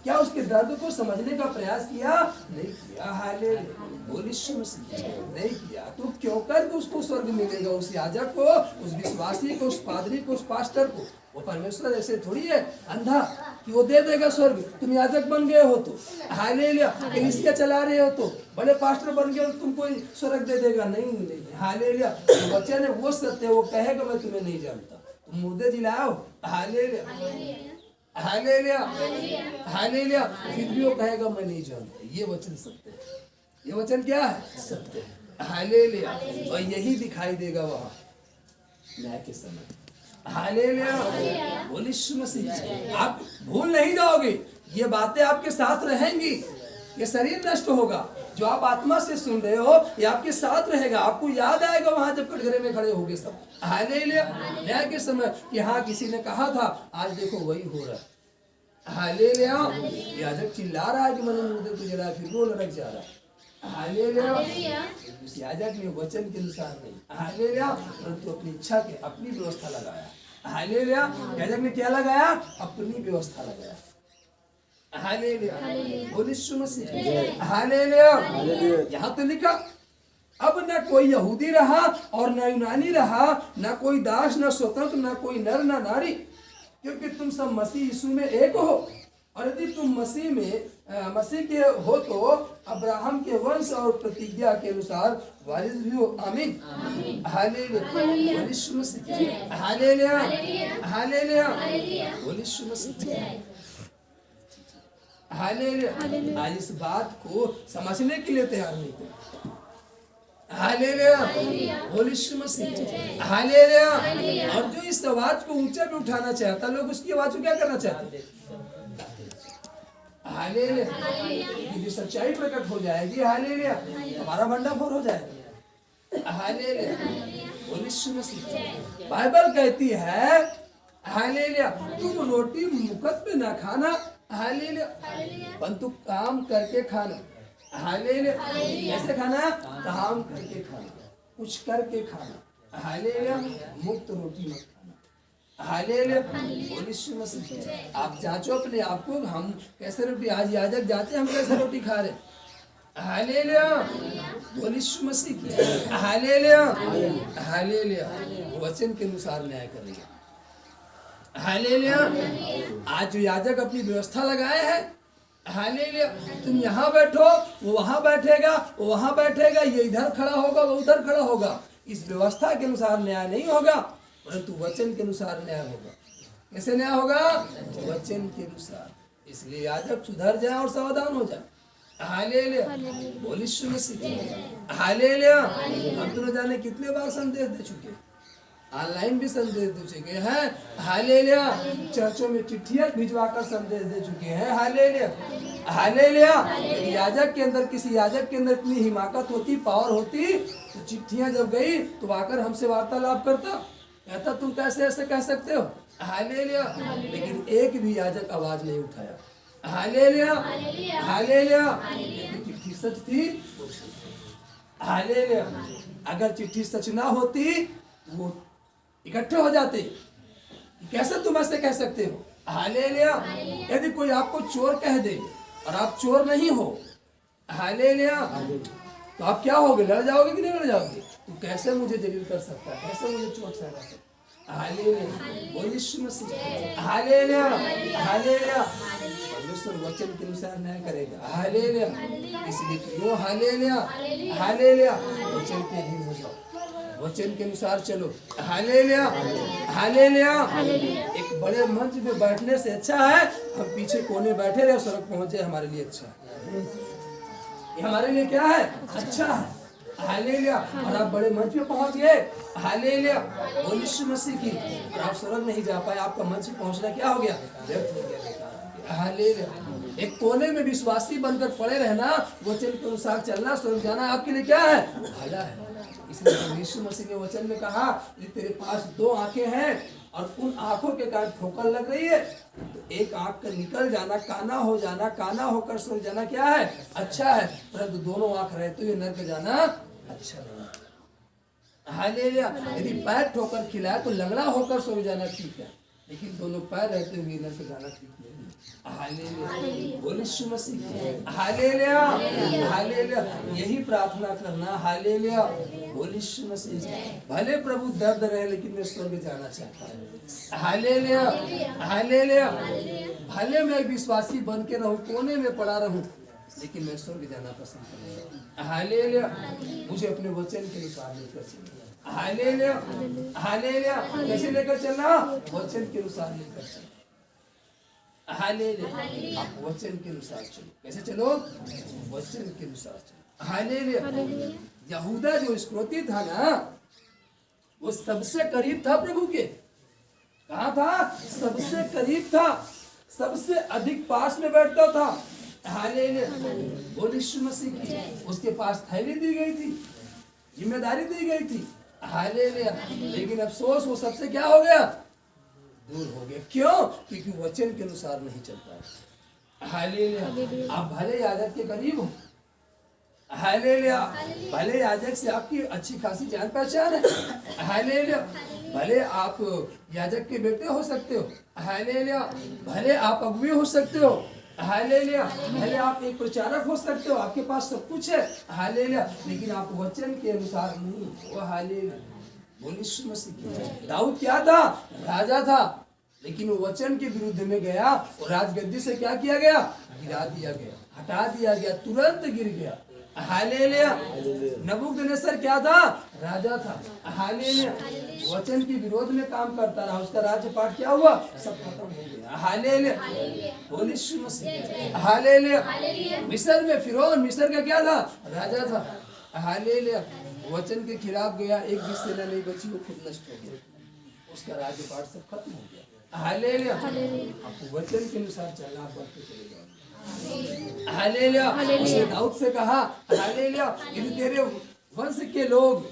क्या उसके दर्द को समझने का प्रयास किया? नहीं किया। हालेलुया। बोल यीशु मसीह। नहीं किया तो क्यों कर उसको स्वर्ग मिलेगा? उस याजक को, उस विश्वासी को, उस पादरी को, उस पास्टर को। वो परमेश्वर ऐसे थोड़ी है अंधा कि वो दे देगा स्वर्ग। तुम याजक बन गए हो तो, हालेलुया, कलीसिया चला रहे हो तो, बड़े पास्टर बन गए हो तो तुमको स्वर्ग दे देगा? नहीं। हालेलुया। बच्चे ने वो सत्य, वो कहेगा मैं तुम्हें नहीं जानता। तुम मुर्दे जिलाओ। हालेलुया। हालेलुया। हालेलुया। फिर भी वो कहेगा मैं नहीं जानता। ये वचन सत्य है। ये वचन क्या है? सत्य है। हालेलुया। और यही दिखाई देगा वहां न्याय के समय। हालेलुया। बोल यीशु मसीह। आप भूल नहीं जाओगे, ये बातें आपके साथ रहेंगी। ये शरीर नष्ट होगा, जो आप आत्मा से सुन रहे हो ये आपके साथ रहेगा। आपको याद आएगा वहां जब कटघरे में खड़े होंगे सब। हालेलुया। न्याय के समय कि हाँ किसी ने कहा था, आज देखो वही हो रहा है। हालेलुया। याजक चिल्ला रहा है कि मैंने मुर्दे को जलाया, फिर वो लड़क जा रहा है। हालेलुया। हालेलुया। उस याजक ने वचन के अनुसार नहीं, हालेलुया, परंतु अपनी इच्छा के अपनी व्यवस्था लगाया। हालेलुया। याजक ने क्या लगाया? अपनी व्यवस्था लगाया। हालेलुया। बोल यीशु मसीह। हालेलुया। यहाँ तो लिखा अब न कोई यहूदी रहा और न यूनानी रहा, न कोई दास न स्वतंत्र, न कोई नर न नारी, क्योंकि तुम सब मसीह यीशु में एक हो। और यदि तुम मसीह के हो तो अब्राहम के वंश और प्रतिज्ञा के अनुसार वारिस भी हो। आमीन। हालेलुया। यीशु मसीह। हालेलुया। हालेलुया। यीशु मसीह। हालेलुया। आज इस बात को समझने के लिए तैयार नहीं थे। हालेलुया। यीशु मसीह। हालेलुया। और जो इस आवाज को ऊंचा पे उठाना चाहता, लोग उसकी आवाज को क्या करना चाहते? हालेलुया। क्योंकि सच्चाई प्रकट हो जाएगी, हालेलुया, हमारा भंडाफोड़ हो जाएगा। हालेलुया। यीशु मसीह। बाइबल कहती है, हालेलुया, तुम रोटी मुकत पे ना खाना, हालेलुया, परंतु काम करके खाना। हालेलुया। कैसे खाना? काम करके खाना, कुछ करके खाना। हालेलुया। मुक्त रोटी मत खाना। हालेलुया। यीशु मसीह। आप जांचो अपने आप को, हम कैसे रोटी, आज याजक जाते हम कैसे रोटी खा रहे? हालेलुया। यीशु मसीह। हालेलुया। हालेलुया। वचन के अनुसार न्याय करेगा। हालेलुया। आज जो याजक अपनी व्यवस्था लगाए हैं, हालेलुया, तुम यहाँ बैठो, वो वहां बैठेगा, वो वहां बैठेगा, ये इधर खड़ा होगा, वो उधर खड़ा होगा। इस व्यवस्था के अनुसार न्याय नहीं होगा, परंतु वचन के अनुसार न्याय होगा। कैसे न्याय होगा? वचन के अनुसार। इसलिए याजक सुधर जाए और सावधान हो जाए। हालेलुया। बोल यीशु मसीह। हालेलुया। हम तो न जाने कितने बार संदेश दे चुके, ऑनलाइन भी संदेश दे चुके हैं। हालेलुया। चर्चों में चिट्ठियां भिजवाकर संदेश दे चुके हैं। हालेलुया। हालेलुया। याजक के अंदर, किसी याजक के अंदर इतनी हिमाकत होती, पावर होती, तो चिट्ठियां जब गई तो आकर हमसे वार्तालाप करता, कहता तुम कैसे ऐसे कह सकते हो? हालेलुया। लेकिन एक भी याजक आवाज नहीं उठाया। हालेलुया। हालेलुया। चिट्ठी सच थी। हालेलुया। अगर चिट्ठी सच ना होती वो इकट्ठे हो जाते। कैसे तुम ऐसे कह सकते हो? हालेलुया। यदि कोई आपको चोर कह दे और आप चोर नहीं हो, हालेलुया, तो आप क्या होगे? लड़ जाओगे कि नहीं लड़ जाओगे? तो कैसे मुझे जलील कर सकता है, कैसे मुझे चोट सहरा सकता है? हालेलुया। यीशु मसीह। हालेलुया। हालेलुया। परमेश्वर वचन के अनुसार न्याय करेगा। हालेलुया। इसलिए क्यों? हालेलुया। हालेलुया। वचन के अधीन हो जाओ, वचन के अनुसार चलो। हालेलुया। हालेलुया। एक बड़े मंच में बैठने से अच्छा है हम पीछे कोने बैठे रहे, सड़क पहुंचे, हमारे लिए अच्छा है। ये हमारे लिए क्या है? अच्छा है। हालेलुया। और आप बड़े मंच पे पहुंच गए, हालेलुया, यीशु मसीह की, और आप स्वर्ग नहीं जा पाए, आपका मंच पे पहुंचना क्या हो गया? व्यर्थ हो गया। हालेलुया। एक कोने में विश्वासी बनकर पड़े रहना, वचन के अनुसार चलना, स्वर्ग जाना आपके लिए क्या है? भला है। इसलिए यीशु मसीह ने वचन में कहा, तेरे पास दो आंखें हैं और उन आंखों के कारण ठोकर लग रही है, तो एक आंख का निकल जाना, काना हो जाना, काना होकर स्वर्ग जाना क्या है? अच्छा है। परंतु दोनों आंख रहते हुए नरक जाना अच्छा नहीं। हालेलुया। यदि पैर ठोकर खिलाए तो लंगड़ा होकर स्वर्ग जाना ठीक है, लेकिन दोनों पैर रहते हुए नरक जाना ठीक नहीं। हालेलुया। बोल यीशु मसीह। हालेलुया। हालेलुया। यही प्रार्थना करना। हालेलुया। बोल यीशु मसीह। भले प्रभु दर्द रहे लेकिन मैं स्वर्ग जाना चाहता हूँ। हालेलुया। हालेलुया। भले मैं विश्वासी बन के रहूं, कोने में पड़ा रहूं, लेकिन मैं स्वर्ग जाना पसंद करूंगा। हालेलुया। मुझे अपने वचन के अनुसार लेकर चलना। हालेलुया। हालेलुया। कैसे लेकर चलना? वचन के अनुसार लेकर चलना। हालेलुया। आप वचन के अनुसार चलो। कैसे चलो? वचन के अनुसार चलो। हालेलुया। यहूदा जो इस्करियोती था ना, वो सबसे करीब था प्रभु के। कहाँ था? सबसे करीब था, सबसे अधिक पास में बैठता था। हालेलुया। बोल यीशु मसीह की। उसके पास थैली दी गई थी, जिम्मेदारी दी गई थी। हालेलुया। लेकिन अफसोस वो सबसे क्या हो गया? दूर हो गया। क्यों? क्योंकि वचन के अनुसार नहीं चल पाया। हालेलुया। आप भले याजक के करीब हो, हालेलुया। भले याजक से आपकी अच्छी खासी जान पहचान है, हालेलुया। भले आप याजक के बेटे हो सकते हो, हालेलुया। भले आप अगुवे हो सकते हो, हालेलुया। भले आप एक प्रचारक हो सकते हो, आपके पास सब कुछ है, हालेलुया, लेकिन आप वचन के अनुसार नहीं हो, हालेलुया। बोलिए यीशु मसीह। दाऊद क्या था? राजा था, लेकिन वो वचन के विरुद्ध में गया और राजगद्दी से क्या किया गया? गिरा दिया गया, हटा दिया गया, तुरंत गिर गया, हालेलुया। नबूकदनेस्सर क्या था? राजा था, हालेलुया। वचन के विरोध में काम करता रहा, उसका राज्यपाट क्या हुआ? सब खत्म हो गया, हालेलुया। बोलिए यीशु मसीह, हालेलुया। मिस्र में फिरौन, मिस्र का क्या था? राजा था, हालेलुया। वचन के खिलाफ गया, एक भी सेना नहीं बची, वो खुद नष्ट हो गया, उसका राज्यपाट सब खत्म हो गया, हालेलुया। आपको वचन के अनुसार चलना, आप बढ़ते चले जाओगे, हालेलुया। उसने दाऊद से कहा, हालेलुया, यदि तेरे वंश के लोग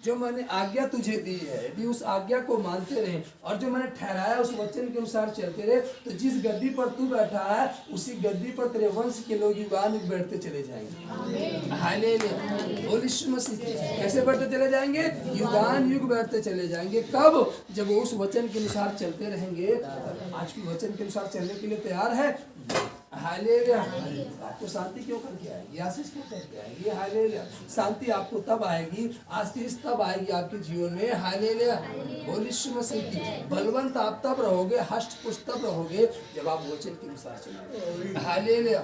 जो मैंने आज्ञा तुझे दी है, यदि उस आज्ञा को मानते रहे और जो मैंने ठहराया उस वचन के अनुसार चलते रहे, तो जिस गद्दी पर तू बैठा है उसी गद्दी पर तेरे वंश के लोग युगानुयुग बैठते चले जाएंगे, हालेलुया। बोल यीशु मसीह। कैसे बैठते चले जाएंगे? युगानुयुग बैठते चले जाएंगे। कब? जब वो उस वचन के अनुसार चलते रहेंगे। आज की वचन के अनुसार चलने के लिए तैयार है, हालेलुया। आपको शांति क्यों करके आएगी? आशीष क्यों करके आएगी? हालेलुया। शांति आपको तब आएगी, आशीष तब आएगी आपके जीवन में, हालेलुया। बोल यीशु मसीह की। बलवंत आप तब रहोगे, हष्ट पुष्ट तब रहोगे जब आप वचन के अनुसार चलोगे, हालेलुया।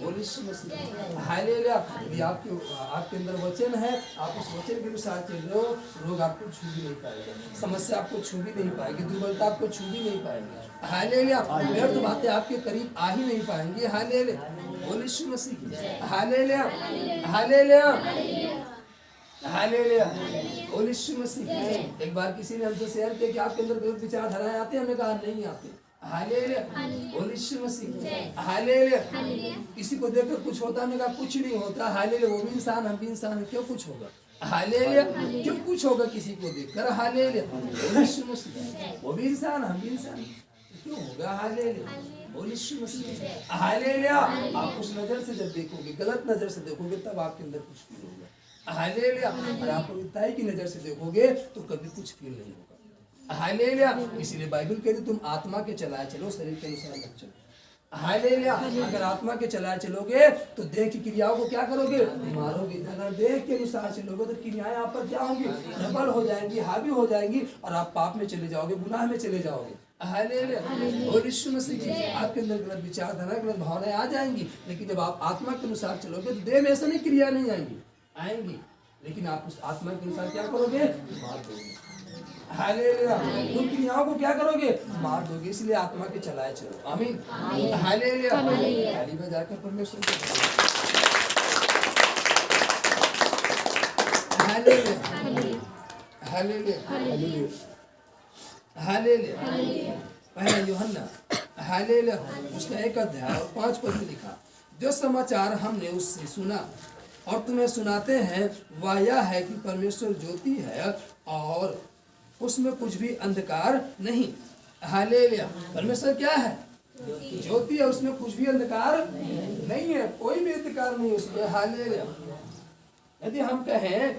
बोल यीशु मसीह, हालेलुया। यदि आपके अंदर वचन है, आप उस वचन के अनुसार चल रहे हो, रोग आपको छू भी नहीं पाएगा, समस्या आपको छू भी नहीं पाएगी, दुर्बलता आपको छू भी नहीं पाएगी, हालेलुया। व्यर्थ बातें आपके करीब आ ही नहीं पाएंगे, हालेलुया। बोल यीशु मसीह की, हालेलुया, हालेलुया, हालेलुया। बोल यीशु मसीह की। एक बार किसी ने हमसे शेयर किया कि आपके अंदर गलत विचारधाराएं आते हैं, हमने कहा नहीं आते, हालेलुया। बोल यीशु मसीह, हालेलुया। किसी को देखकर कुछ होता, हमने कहा कुछ नहीं होता, हालेलुया। वो भी इंसान, हम भी इंसान है, क्यों कुछ होगा, हालेलुया। क्यों कुछ होगा किसी को देखकर, हालेलुया। बोल यीशु मसीह, वो भी इंसान, हम भी इंसान, क्यों होगा, हालेलुया। बोल यीशु मसीह, हालेलुया। आप उस नजर से जब देखोगे, गलत नजर से देखोगे, तब आपके अंदर कुछ फील होगा, हालेलुया। और आप पवित्रताई की नजर से देखोगे तो कभी कुछ फील नहीं होगा, हालेलुया। इसीलिए बाइबल कहती तुम आत्मा के चलाए चलो, शरीर के अनुसार मत चलो, हालेलुया। अगर आत्मा के चलाए चलोगे तो देह की क्रियाओं को क्या करोगे? मारोगे। अगर देह के अनुसार चलोगे तो क्रियाएं आप पर क्या होंगी? प्रबल हो जाएंगी, हावी हो जाएंगी, और आप पाप में चले जाओगे, गुनाह में चले जाओगे, हालेलुया। और यीशु मसीह की आपके अंदर गलत विचारधारा, गलत भावनाएं आ जाएंगी, लेकिन जब आप आत्मा के अनुसार चलोगे तो देह में ऐसा नहीं क्रिया नहीं आएंगी, लेकिन आप उस आत्मा के अनुसार क्या करोगे? मार दोगे, हालेलुया। तुम क्रियाओं को क्या करोगे? मार दोगे। इसलिए आत्मा के चलाए चलो, आमीन, हालेलुया। ताली बजाकर परमेश्वर को हालेलुया, हालेलुया, हालेलुया। पहला यूहन्ना, हालेलुया, उसका 1 अध्याय और 5 पद में लिखा, जो समाचार हमने उससे सुना और तुम्हें सुनाते हैं वह यह है कि परमेश्वर ज्योति है और उसमें कुछ भी अंधकार नहीं, हालेलुया। परमेश्वर क्या है? ज्योति है, उसमें कुछ भी अंधकार नहीं है, कोई भी अंधकार नहीं उसमें, हालेलुया। यदि हम कहें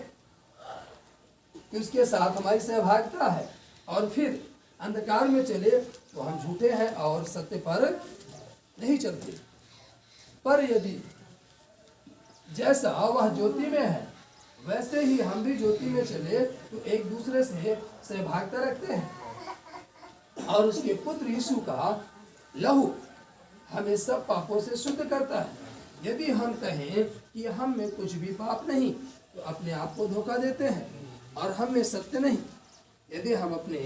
कि उसके साथ हमारी सहभागिता है और फिर अंधकार में चले तो हम झूठे हैं और सत्य पर नहीं चलते। पर यदि जैसा वह ज्योति में है वैसे ही हम भी ज्योति में चले तो एक दूसरे से सहभागिता रखते हैं, और उसके पुत्र यीशु का लहू हमें सब पापों से शुद्ध करता है। यदि हम कहें कि हम में कुछ भी पाप नहीं तो अपने आप को धोखा देते हैं और हम में सत्य नहीं। यदि हम अपने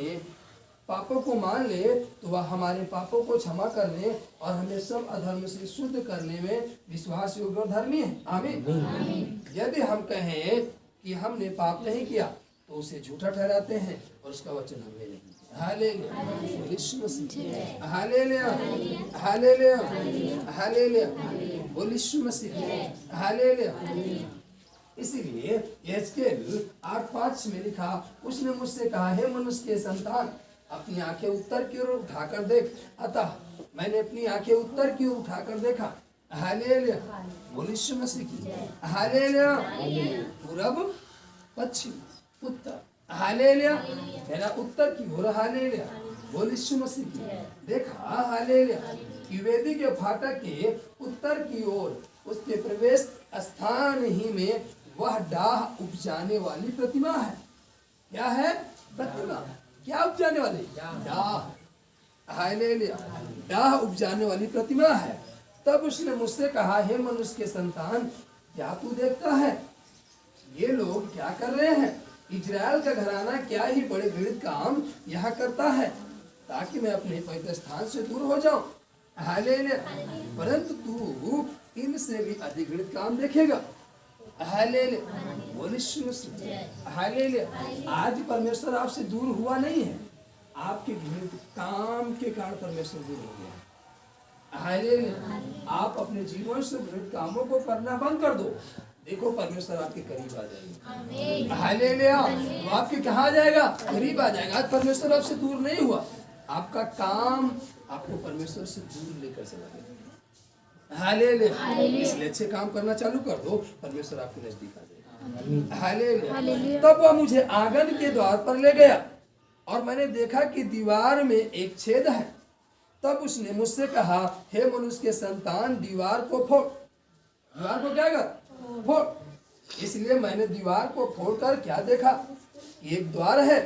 पापों को मान ले तो वह हमारे पापों को क्षमा करने और हमें सब अधर्म से शुद्ध करने में विश्वास योग्य और धर्मी है, आमीन। यदि हम कहें कि हमने पाप नहीं किया तो उसे झूठा ठहराते हैं और उसका वचन हमने नहीं किया, हालेलुया। यीशु मसीह, हालेलुया, हालेलुया, हालेलुया। बोल यीशु मसीह, हालेलुया। इसीलिए यहेजकेल 8:5 में लिखा, उसने मुझसे कहा, हे मनुष्य के संतान, अपनी आंखें उत्तर की ओर उठाकर देख। अतः मैंने अपनी आंखें उत्तर की ओर उठाकर देखा हालेलुया, बोल यीशु मसीह की हालेलुया। पूरब, पश्चिम, उत्तर, हालेलुया। मेरा उत्तर की ओर हालेलुया, बोल यीशु मसीह की। देखा हालेलुया कि वेदी के फाटक के उत्तर की ओर उसके प्रवेश स्थान ही में वह डाह उपजाने वाली प्रतिमा है। क्या है? प्रतिमा। क्या उपजाने वाली? डाह। हालेलुया, डाह उपजाने वाली प्रतिमा है। तब उसने मुझसे कहा, हे मनुष्य के संतान, क्या तू देखता है? ये लोग क्या कर रहे हैं? इजराइल का घराना क्या ही बड़े घृणित काम यहाँ करता है, ताकि मैं अपने पवित्र स्थान से दूर हो जाऊं। हालेलुया। परंतु तू इनसे भी अधिक घृणित काम देखेगा। हालेलुया, बोल यीशु मसीह। हालेलुया। आज परमेश्वर आपसे दूर हुआ नहीं है, आपके घृणित काम के कारण परमेश्वर दूर हो गया। हालेलुया। आप अपने जीवन से घृणित कामों को करना बंद कर दो, देखो परमेश्वर आपके करीब आ जाएगा। हालेलुया। वो आपके कहाँ जाएगा? करीब आ जाएगा। आज परमेश्वर आपसे दूर नहीं हुआ, आपका काम आपको परमेश्वर से दूर लेकर चला गया। हालेलुया। इसलिए अच्छे काम करना चालू कर दो, परमेश्वर आपके नजदीक आ जाएगा। हालेलुया। तब वह मुझे आंगन के द्वार पर ले गया और मैंने देखा कि दीवार में एक छेद है। तब उसने मुझसे कहा, हे मनुष्य के संतान, दीवार को फोड़। दीवार को क्या कर? फोड़। इसलिए मैंने दीवार को फोड़कर क्या देखा? एक द्वार है।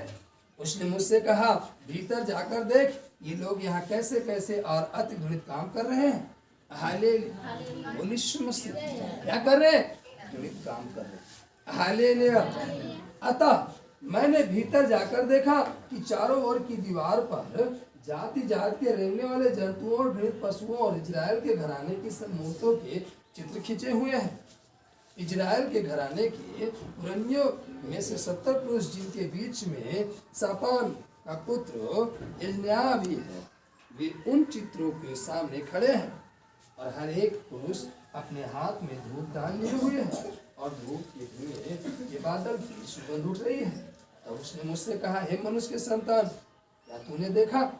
उसने मुझसे कहा, भीतर जाकर देख, ये लोग यहाँ कैसे कैसे और अति घृणित काम कर रहे हैं। हालेलुया, बोल यीशु मसीह। क्या कर रहे हैं? घृणित काम कर रहे हैं। हालेलुया। अतः मैंने भीतर जाकर देखा कि चारों ओर की दीवार पर जाति जाति के रेंगने वाले जंतुओं और घृणित पशुओं और इजराइल के घराने की सब मूर्तों के चित्र खींचे हुए हैं। इजराइल के घराने के पुरनियों में से 70 पुरुष, जिनके बीच में शापान का पुत्र यजन्याह भी है, वे उन चित्रों के सामने खड़े हैं और हर एक पुरुष अपने हाथ में धूप दान लिए हुए है और धूप के धुएं के बादल की सुगंध उठ रही है। तब उसने मुझसे कहा, हे मनुष्य के संतान, क्या तूने देखा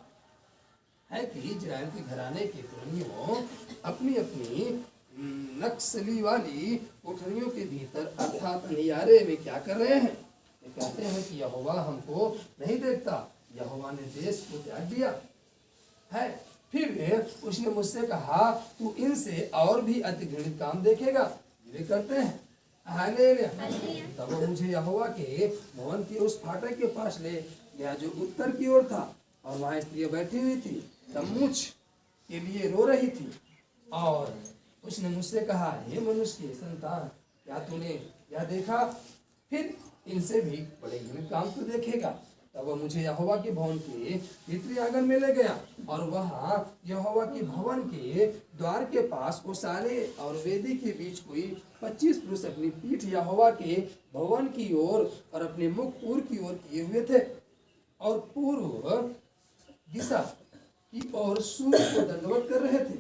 है कि इजराइल के घराने के पुरनियों अपनी अपनी नक्सली वाली कोठरियों के भीतर अर्थात नियारे में क्या कर रहे हैं? ये कहते हैं कि यहोवा हमको नहीं देखता, यहोवा ने देश को त्याग दिया है। फिर उसने मुझसे कहा, तू इनसे और भी अति घृणित काम देखेगा, वे करते हैं। हालेलुया। तब वो मुझे यहोवा के भवन के उस फाटक के पास ले गया जो उत्तर की ओर था, और वहां स्त्रियां बैठी हुई थी, तम्मूच के लिए रो रही थी। और उसने मुझसे कहा, हे मनुष्य के संतान, क्या तूने यह देखा? फिर इनसे भी बड़े घृणित काम तू देखेगा। तब वह मुझे यहोवा के भवन के भीतरी आंगन में ले गया, और वहां यहोवा के भवन के द्वार के पास ओसारे और वेदी के बीच कोई 25 पुरुष अपनी पीठ यहोवा के भवन की ओर और अपने मुख पूर्व की ओर किए हुए थे, और पूर्व दिशा की ओर सूर्य को दंडवत कर रहे थे।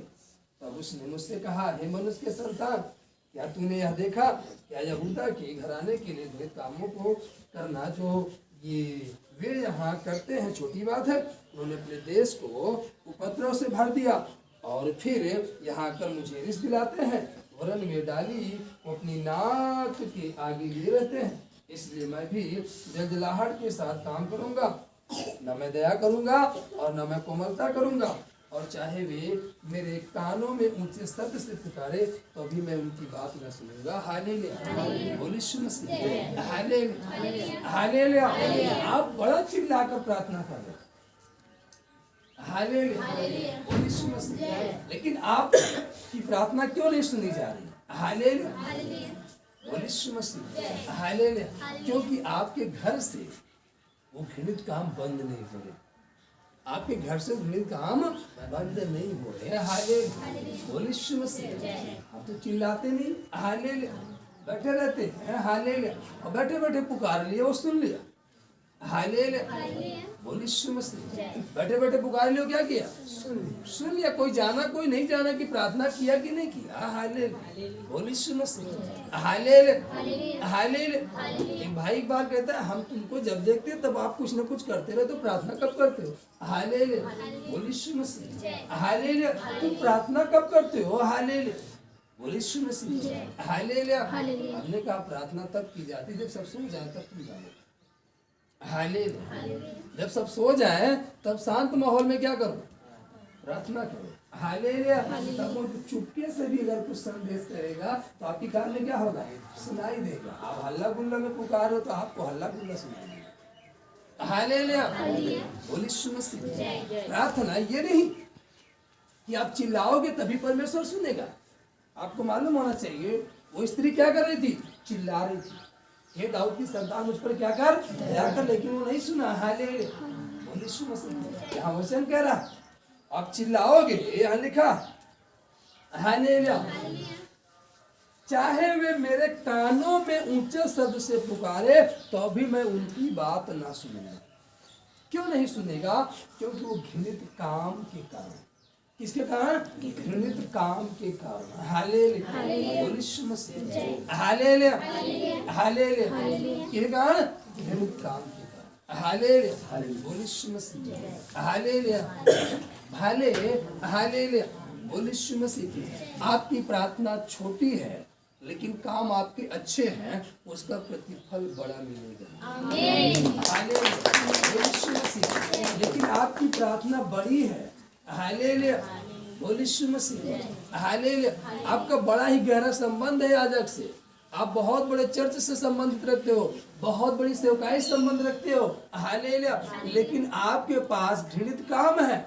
तब उसने मुझसे कहा, हे मनुष्य के संतान, क्या तूने यह देखा? क्या यहूदा के घराने के लिए घृणित कामों को करना जो ये वे यहाँ करते हैं छोटी बात है? उन्होंने अपने देश को उपद्रव से भर दिया और फिर यहाँ आकर मुझे रिस दिलाते हैं, वरन वे डाली को अपनी नाक के आगे लिए रहते हैं। इसलिए मैं भी जलजलाहट के साथ काम करूँगा, न मैं दया करूँगा और न मैं कोमलता करूँगा। और चाहे वे मेरे कानों में ऊंचे शब्द से पुकारे, तो भी मैं उनकी बात न सुनूंगा। हालेलुया, बोल यीशु मसीह। हालेलुया, हालेलुया। आप बड़ा चिल्लाकर प्रार्थना कर रहे हैं। हालेलुया, बोल यीशु मसीह। लेकिन आप की प्रार्थना क्यों नहीं सुनी जा रही? हालेलुया, बोल यीशु मसीह। हालेलुया। क्योंकि आपके घर से वो घृणित काम बंद नहीं हो रहे, आपके घर से घृणित काम बंद नहीं हो रहे। हालेलुया, बोल यीशु मसीह। आप तो चिल्लाते नहीं, हालेलुया, बैठे रहते हैं। हालेलुया, और बैठे बैठे पुकार लिया, वो सुन लिया। हालेलुया, बोल यीशु मसीह। बैठे बैठे पुकार लिया, क्या किया? सुन लिया। कोई जाना कोई नहीं जाना कि प्रार्थना किया कि नहीं किया। हालेलुया, बोल यीशु मसीह। हालेलुया, हालेलुया। एक भाई एक बार कहता है, हम तुमको जब देखते हैं तब आप कुछ ना कुछ करते रहे, तो प्रार्थना कब करते हो? हालेलुया, बोल यीशु मसीह। हालेलुया, तुम प्रार्थना कब करते हो? हालेलुया, बोले यीशु मसीह हालेलुया। हमने कहा प्रार्थना तब की जाती जब सब सो जाए, तब तुम जानो। हालेलुया। जब सब सो जाए तब शांत माहौल में क्या करो? प्रार्थना करो। हालेलुया। तब वो चुपके से भी अगर कुछ संदेश करेगा तो आपके कान में क्या होगा? सुनाई देगा। आप हल्ला गुल्ला में पुकार हो तो आपको हल्ला गुल्ला सुनाई देगा। हालेलुया। बोले यीशु मसीह। प्रार्थना ये नहीं कि आप चिल्लाओगे तभी परमेश्वर सुनेगा। आपको मालूम होना चाहिए वो स्त्री क्या कर रही थी? चिल्ला रही थी, हे दाऊद की संतान मुझ पर क्या कर, दया कर, लेकिन वो नहीं सुना। हालेलुया। बोले यीशु मसीह। यहाँ वचन कह रहा आप चिल्लाओगे, यहाँ लिखा हालेलुया, चाहे वे मेरे कानों में ऊंचे शब्द से पुकारे तो भी मैं उनकी बात ना सुनूंगा। क्यों नहीं सुनेगा? क्योंकि वो घृणित काम के कारण। किसके कारण? घृणित काम के कारण। हालेलुया। बोले यीशु मसीह। हालेलुया। हालेलुया। किसके कारण? घृणित काम के कारण। हालेलुया। बोले यीशु मसीह। हालेलुया। हालेलुया। बोले यीशु मसीह। आपकी प्रार्थना छोटी है लेकिन काम आपके अच्छे हैं, उसका प्रतिफल बड़ा मिलेगा। हालेलुया। बोले यीशु मसीह। लेकिन आपकी प्रार्थना बड़ी है। हालेलुया। बोले यीशु मसीह। हालेलुया। आपका बड़ा ही गहरा संबंध है याजक से, आप बहुत बड़े चर्च से संबंधित रखते हो, बहुत बड़ी सेवकाई संबंध रखते हो। हालेलुया। लेकिन आपके पास घृणित काम है,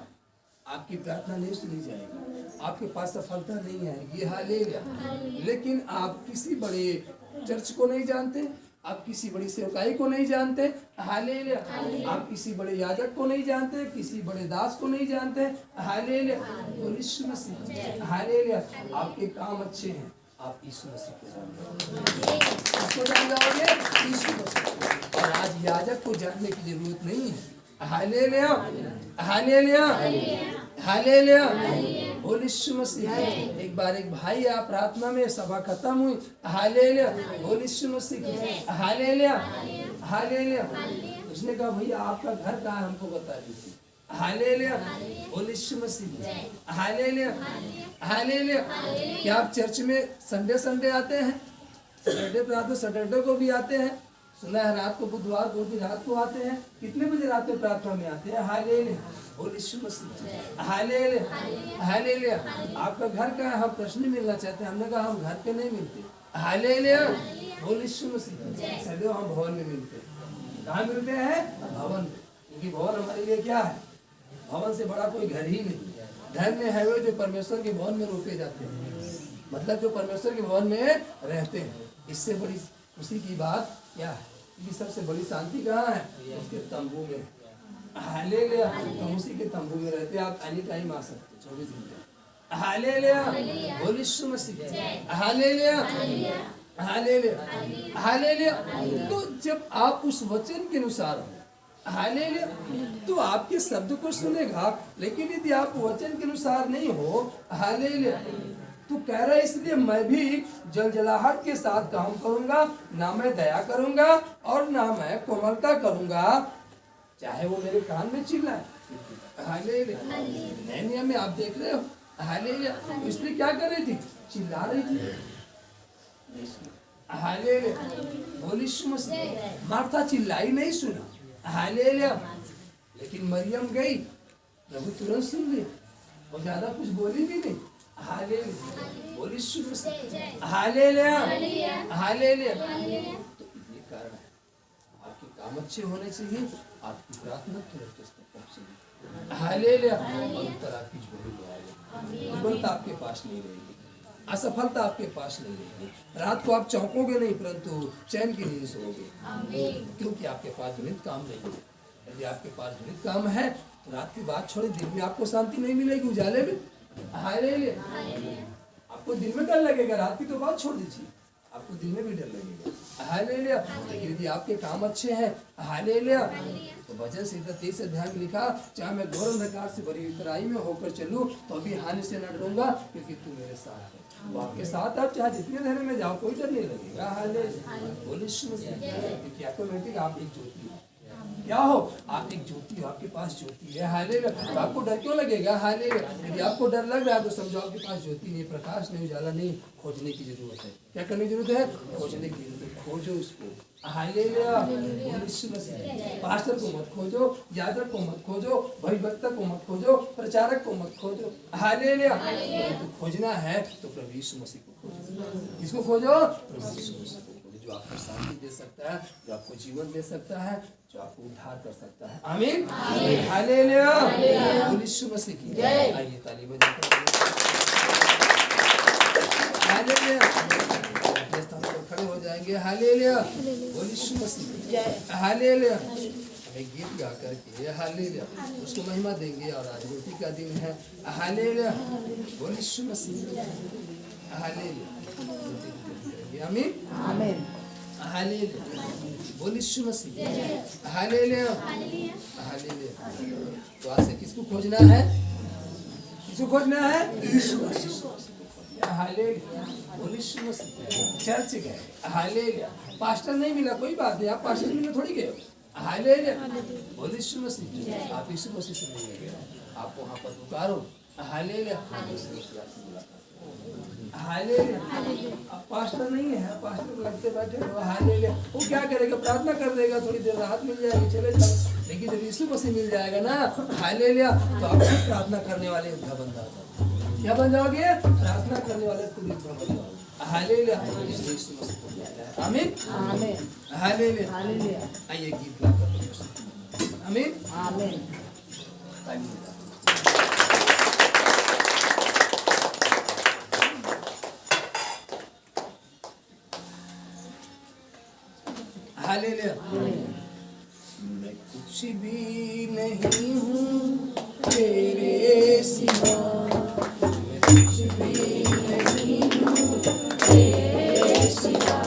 आपकी प्रार्थना नहीं सुनी जाएगी, आपके पास सफलता नहीं आएगी। हालेलुया। लेकिन आप किसी बड़े चर्च को नहीं जानते, आप किसी बड़ी सेवकाई को नहीं जानते। हालेलुया। आप किसी बड़े याजक को नहीं जानते, किसी बड़े दास को नहीं जानते। हालेलुया। बोले यीशु मसीह। हालेलुया। आपके काम अच्छे हैं, आप यीशु मसीह को जान जाओगे। किसको जान जाओगे? यीशु मसीह। और आज याजक को जानने की जरूरत नहीं है। हालेलुया। हालेलुया। हालेलुया। बोले यीशु मसीह। एक बार एक भाई आप प्रार्थना में, सभा खत्म हुई। हालेलुया। बोले यीशु मसीह। हालेलुया। हालेलुया। उसने कहा भैया आपका घर कहाँ है, हमको बता दीजिए। हालेलुया। बोले यीशु मसीह। हालेलुया। हालेलुया। क्या आप चर्च में संडे संडे आते हैं? सैटरडे पे आते, सैटरडे को भी आते हैं। सुना है रात को, बुधवार को भी रात को आते हैं। कितने बजे रात को प्रार्थना में आते हैं? हालेलुया। बोले यीशु मसीह। हालेलुया। हालेलुया। आपका घर कहाँ है? हम प्रश्न मिलना चाहते हैं। हमने कहा हम घर पे नहीं मिलते। हालेलुया। बोले यीशु मसीह। सदैव हम भवन में मिलते हैं। कहाँ मिलते हैं? भवन में। क्योंकि भवन हमारे लिए क्या है? भवन से बड़ा कोई घर ही नहीं। धन्य है वे जो परमेश्वर के भवन में रोके जाते हैं, मतलब जो परमेश्वर के भवन में रहते हैं। इससे बड़ी खुशी की बात क्या है? कि सबसे बड़ी शांति कहाँ है? उसके तंबू में। हालेलुया। तो उसी के तंबू में रहते हैं। आप एनी टाइम आ सकते, 24 घंटे। हालेलुया। बोले यीशु मसीह। हालेलुया। हालेलुया। हालेलुया। तो जब आप उस वचन के अनुसार हो, हालेलुया, तो आपके शब्द को सुनेगा। लेकिन यदि आप वचन के अनुसार नहीं हो, हालेलुया, तो कह रहा है इसलिए मैं भी जलजलाहट के साथ काम करूंगा, ना मैं दया करूंगा और ना मैं कोमलता करूंगा, चाहे वो मेरे कान में चिल्लाए। हालेलुया। नहमिया में आप देख रहे हो। हालेलुया। इसलिए क्या कर रही थी? चिल्ला रही थी। हालेलुया। बोले यीशु मसीह। मार्था चिल्लाई, नहीं सुना। हालेलुया। लेकिन मरियम गई, प्रभु तुरंत सुन लिया और ज्यादा कुछ बोली भी नहीं। हालेलुया। बोले यीशु मसीह। हालेलुया। हालेलुया। तो ये कारण है, आपके काम अच्छे होने चाहिए, आपकी प्रार्थना तुरंत स्तर पहुंचेगी। हालेलुया। उत्तर आपकी झोली में आएगा, दुर्बलता आपके पास नहीं रहेगी, असफलता आपके पास नहीं रहेगी। रात को आप चौंकोगे नहीं, परंतु चैन की नींद सोओगे, क्योंकि आपके पास घृणित काम नहीं है। यदि आपके पास घृणित काम है तो रात की बात छोड़े, दिन में आपको शांति नहीं मिलेगी, उजाले में। हालेलुया। आपको दिन में डर लगेगा, रात की तो बात छोड़ दीजिए, आपको दिन में भी डर लगेगा। हालेलुया। लेकिन यदि आपके काम अच्छे हैं, हालेलुया, तो वचन से 23 अध्याय में लिखा, चाहे मैं घोर अंधकार से भरी तराई में होकर चलूं तो भी हानि से न डरूंगा, क्योंकि तू मेरे साथ है। वो आपके साथ, आप चाहे जितने अंधेरे में जाओ, कोई डर नहीं लगेगा। हालेलुया। बोले यीशु मसीह। क्योंकि ऑटोमेटिक आप एक ज्योति हो। क्या हो? आप एक ज्योति हो, आपके पास ज्योति है। हालेलुया। तो आपको डर क्यों लगेगा? हालेलुया। यदि आपको डर लग रहा है तो समझो आपके पास ज्योति नहीं, प्रकाश नहीं, उजाला नहीं, खोजने की जरूरत है। क्या करने की जरूरत है? खोजने की जरूरत है। खोजो उसको। हालेलुया। यीशु मसीह। पास्टर को मत खोजो, याजक को मत खोजो, भविष्यवक्ता को मत खोजो, प्रचारक को मत खोजो। हालेलुया। तो खोजना है तो प्रभु यीशु मसीह को खोजो। किसको खोजो? प्रभु यीशु मसीह को खोजो, जो आपको शांति दे सकता है, जो आपको जीवन दे सकता है, जो आपको उद्धार कर सकता है। आमीन। हालेलुया। यीशु मसीह की जय। आइए ताली बजाकर हालेलुया। अपने स्थान पर खड़े हो जाएंगे। हालेलुया। यीशु मसीह की जय। हालेलुया। हमें गीत गा करके हालेलुया उसको महिमा देंगे। और आज रोटी का दिन है। हालेलुया। यीशु मसीह। हालेलुया। आमीन। आमीन। हालेलुया। बोल यीशु मसीह। हालेलुया। हालेलुया। तो आज से किसको खोजना है? किसको खोजना है? यीशु मसीह। हालेलुया। बोल यीशु मसीह। चर्च गए। हालेलुया। पास्टर नहीं मिला, कोई बात नहीं, आप पास्टर मिलने थोड़ी गए हो। हालेलुया। बोल यीशु मसीह। आप यीशु मसीह से मिलने गए, आप वहाँ पर पुकारो। हालेलुया। हालेलुया। अब पास्टर नहीं है, पास्टर को लगते बैठे हो। हालेलुया। वो क्या करेगा? प्रार्थना कर देगा, थोड़ी देर राहत मिल जाएगी, चले जाओ। लेकिन जब यीशु मसीह मिल जाएगा ना, हालेलुया, तो आप प्रार्थना करने वाले युद्ध बन जाओगे। क्या बन जाओगे? प्रार्थना करने वाले खुद युद्ध बन जाओगे। हालेलुया। इसलिए यीशु मसीह को मिलना है। आमीन। आमीन। हालेलुया। हालेलुया। आइए गीत गाकर। आमीन। आमीन। हालेलुया। मैं कुछ भी नहीं हूँ तेरे सिवा, मैं कुछ भी नहीं हूँ तेरे सिवा।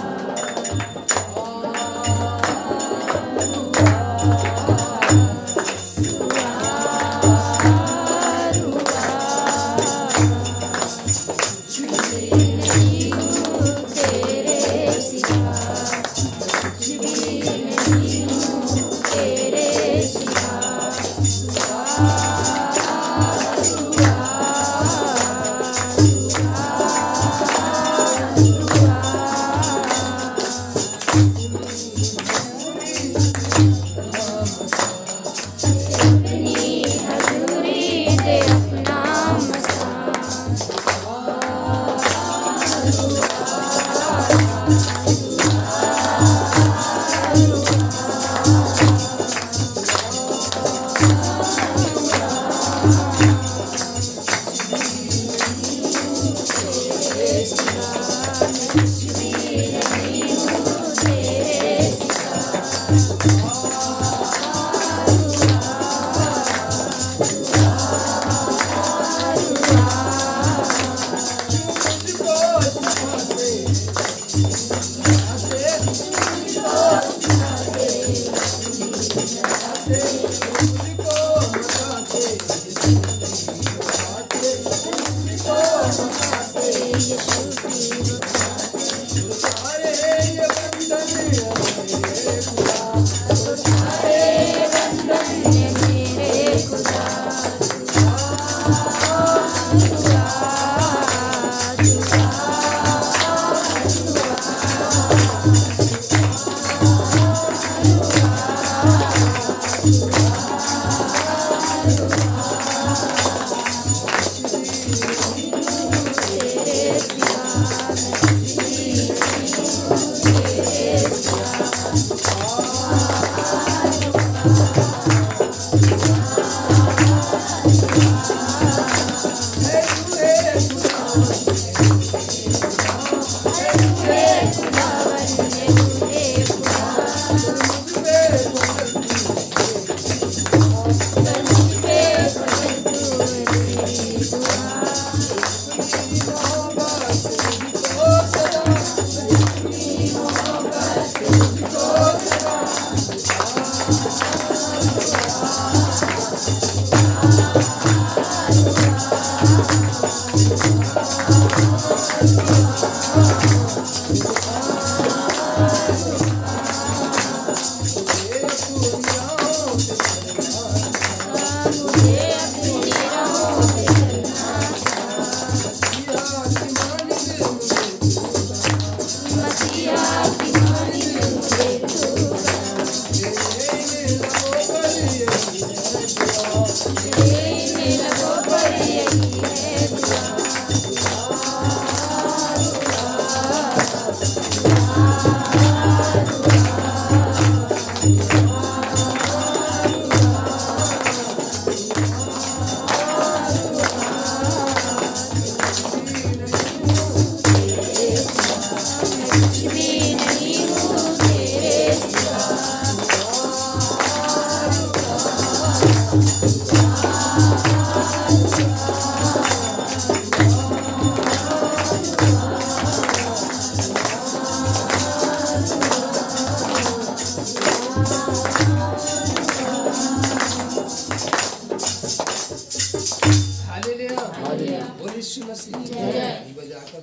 यीशु मसीह ताली बजाकर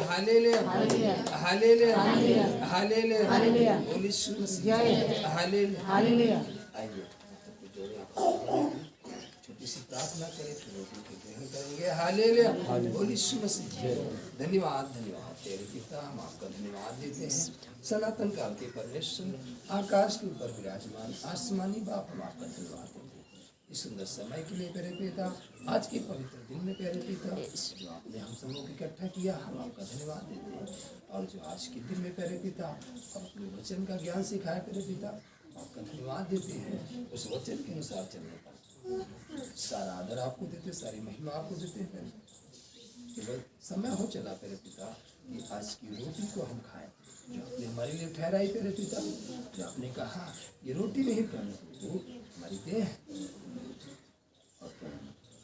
हालेलुया हालेलुया हालेलुया हालेलुया बोल यीशु मसीह हालेलुया। आइए जोड़े छोटी सी प्रार्थना करें फिर रोटी की ग्रहण करेंगे। हालेलुया बोल यीशु मसीह। धन्यवाद धन्यवाद तेरे पिता, हम आपका धन्यवाद देते हैं। सनातन काल के परमेश्वर, आकाश के ऊपर विराजमान आसमानी बाप, हम आपका धन्यवाद देते हैं इस सुंदर समय के लिए प्यारे पिता। आज के पवित्र दिन में प्यारे पिता जो आपने हम सबों को इकट्ठा किया, हम आपका धन्यवाद देते हैं। और जो आज के दिन में प्यारे पिता हम अपने वचन का ज्ञान सिखाया प्यारे पिता, आपका धन्यवाद देते हैं। उस वचन के अनुसार चलने पर सारा आदर आपको देते, सारी महिमा आपको देते हैं। केवल समय हो चला प्यारे पिता कि आज की रोटी को हम खाएं जो आपने हमारे लिए ठहराई प्यारे पिता। जो आपने कहा ये रोटी नहीं परंतु हमारी देह है, और तुम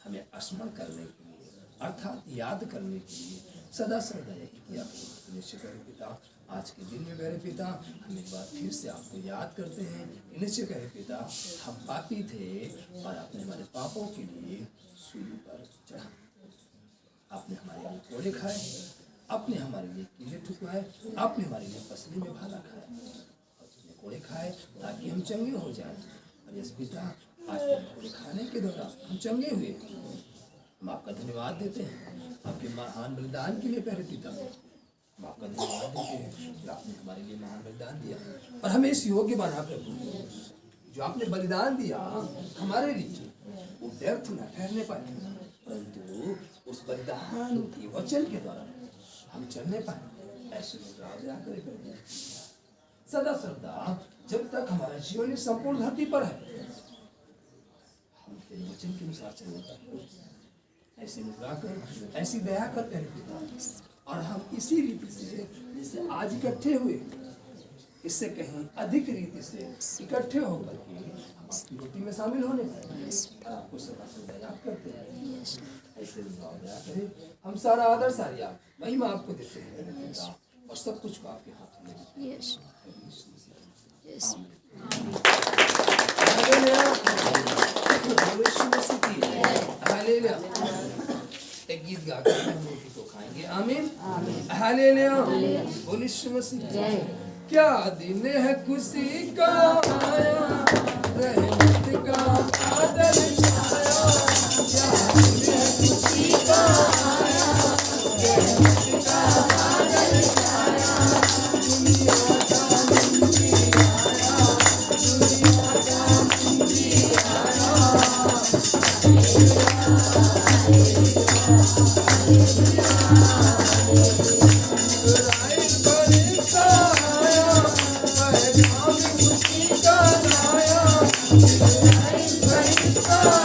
हमें स्मरण करने के लिए अर्थात याद करने के लिए सदा सर्वदा यही किया करो। निश्चय करे पिता आज के दिन में मेरे पिता हम एक बार फिर से आपको याद करते हैं। निश्चय करे पिता हम पापी थे और आपने हमारे पापों के लिए सूली पर चढ़ा, आपने हमारे लिए कोड़े खाए, आपने हमारे लिए कीले ठुकवाए, आपने हमारे लिए पसली में भाला खाया और उसने कोड़े खाए ताकि हम चंगे हो जाएं। और यस पिता आज के कोड़े खाने के दौरान हम चंगे हुए, हम आपका धन्यवाद देते हैं आपके महान बलिदान के लिए प्यारे पिता। हम आपका धन्यवाद देते हैं कि आपने हमारे लिए महान बलिदान दिया और हमें इस योग्य बना प्रभु। जो आपने बलिदान दिया हमारे लिए वो व्यर्थ न ठहरने पाए, परंतु उस बलिदान की वचन के द्वारा हम चलने पाए। ऐसे करें सदा सर्वदा जब तक हमारा जीवन संपूर्ण धरती पर है, हम तेरे वचन के अनुसार चलने पाए। ऐसे मुद्रा कर, ऐसी दया कर तेरे पिता, और हम इसी रीति से जैसे आज इकट्ठे हुए, इससे कहीं अधिक रीति से इकट्ठे होकर के हम आपकी रोटी में शामिल होने पाए। आपको सदा सर्वदा याद करते हैं। ऐसे दया करें, हम सारा आदर सारी आप महिमा आपको देते हैं तेरे पिता, और सब कुछ को आपके हाथ में देते हैं। हालेलुया। एक गीत गाकर हम रोटी को खाएंगे। आमीन हालेलुया। बोल यीशु मसीह। क्या दिन है खुशी का आया, रहमत का आदर छाया। क्या दिन है खुशी का आया, रहमत का आदर छाया। दुनिया का मुंजी आया, दुनिया का मुंजी आया। Oh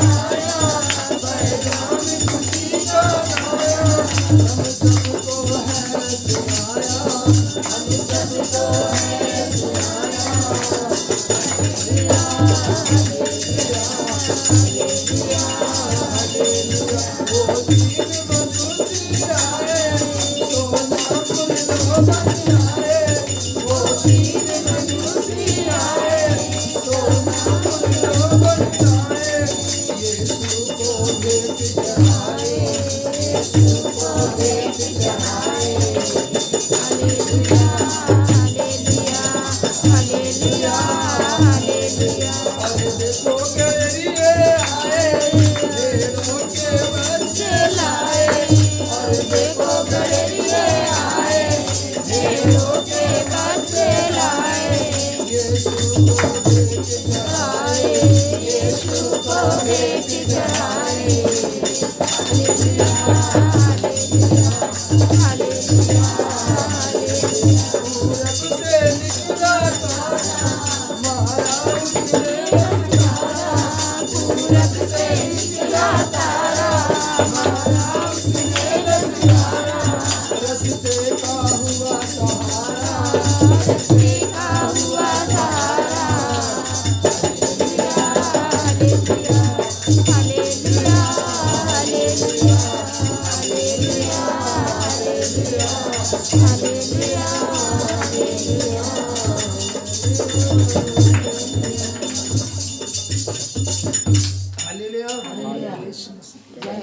यीशु मसीह की जय।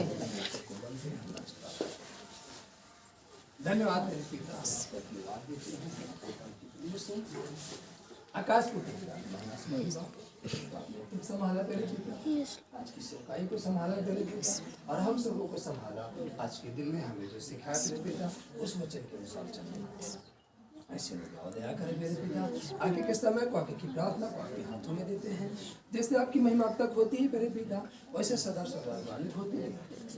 धन्यवाद मेरे पिता, आकाश को संभाला तेरे पिता, आज की सेवकाई को संभाला तेरे पिता, और हम सबों को संभाला। आज के दिन में हमें जो सिखाया तेरे पिता, उस वचन के अनुसार चलना। ऐसे लोग दया करें मेरे पिता, आगे के समय को, आगे की प्रार्थना को आपके हाथों में देते हैं। जैसे आपकी महिमा तक होती है मेरे पिता, वैसे सदा सर्वगामित होती है।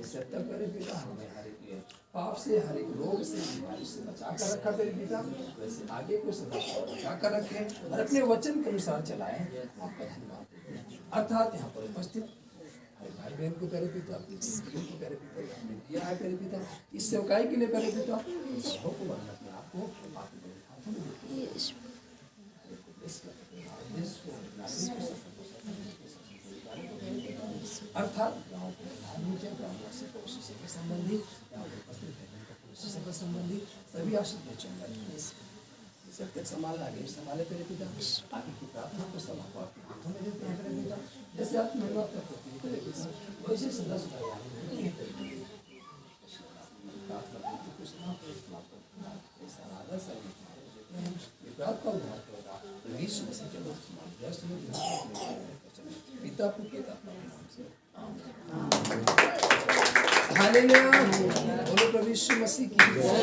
इससे तक मेरे पिता हमें हर एक पाप से, हर एक रोग से, बीमारी से बचा कर रखा मेरे पिता, वैसे आगे को सदा बचा कर रखें और अपने वचन के अनुसार चलाएं। आपका धन्यवाद देते हैं। अर्थात यहाँ पर उपस्थित भाई बहन को प्यारे पिता, को प्यारे पिता आपने दिया है प्यारे पिता, इस सेवकाई के लिए प्यारे पिता सबों को वरना अपने आप को आपके हाथों में देते हैं। अर्थात गाँव के धार्मिक ब्राह्मण से पड़ोसी से के संबंधी, उपस्थित पड़ोसी से संबंधी सभी आश्रित चल रहे हैं। सब तक संभाल आगे संभाले तेरे पिता, आगे की प्रार्थना को सब आपको आपके हाथों में देते हैं तेरे पिता। जैसे आप महिमा तक होती है तेरे पिता, वैसे सदा सुधार प्रार्थना उद्धार करेगा यीशु मसीह के पिता पुत्र आत्मा के नाम से हालेलुया। बोलो प्रभु यीशु मसीह की जय।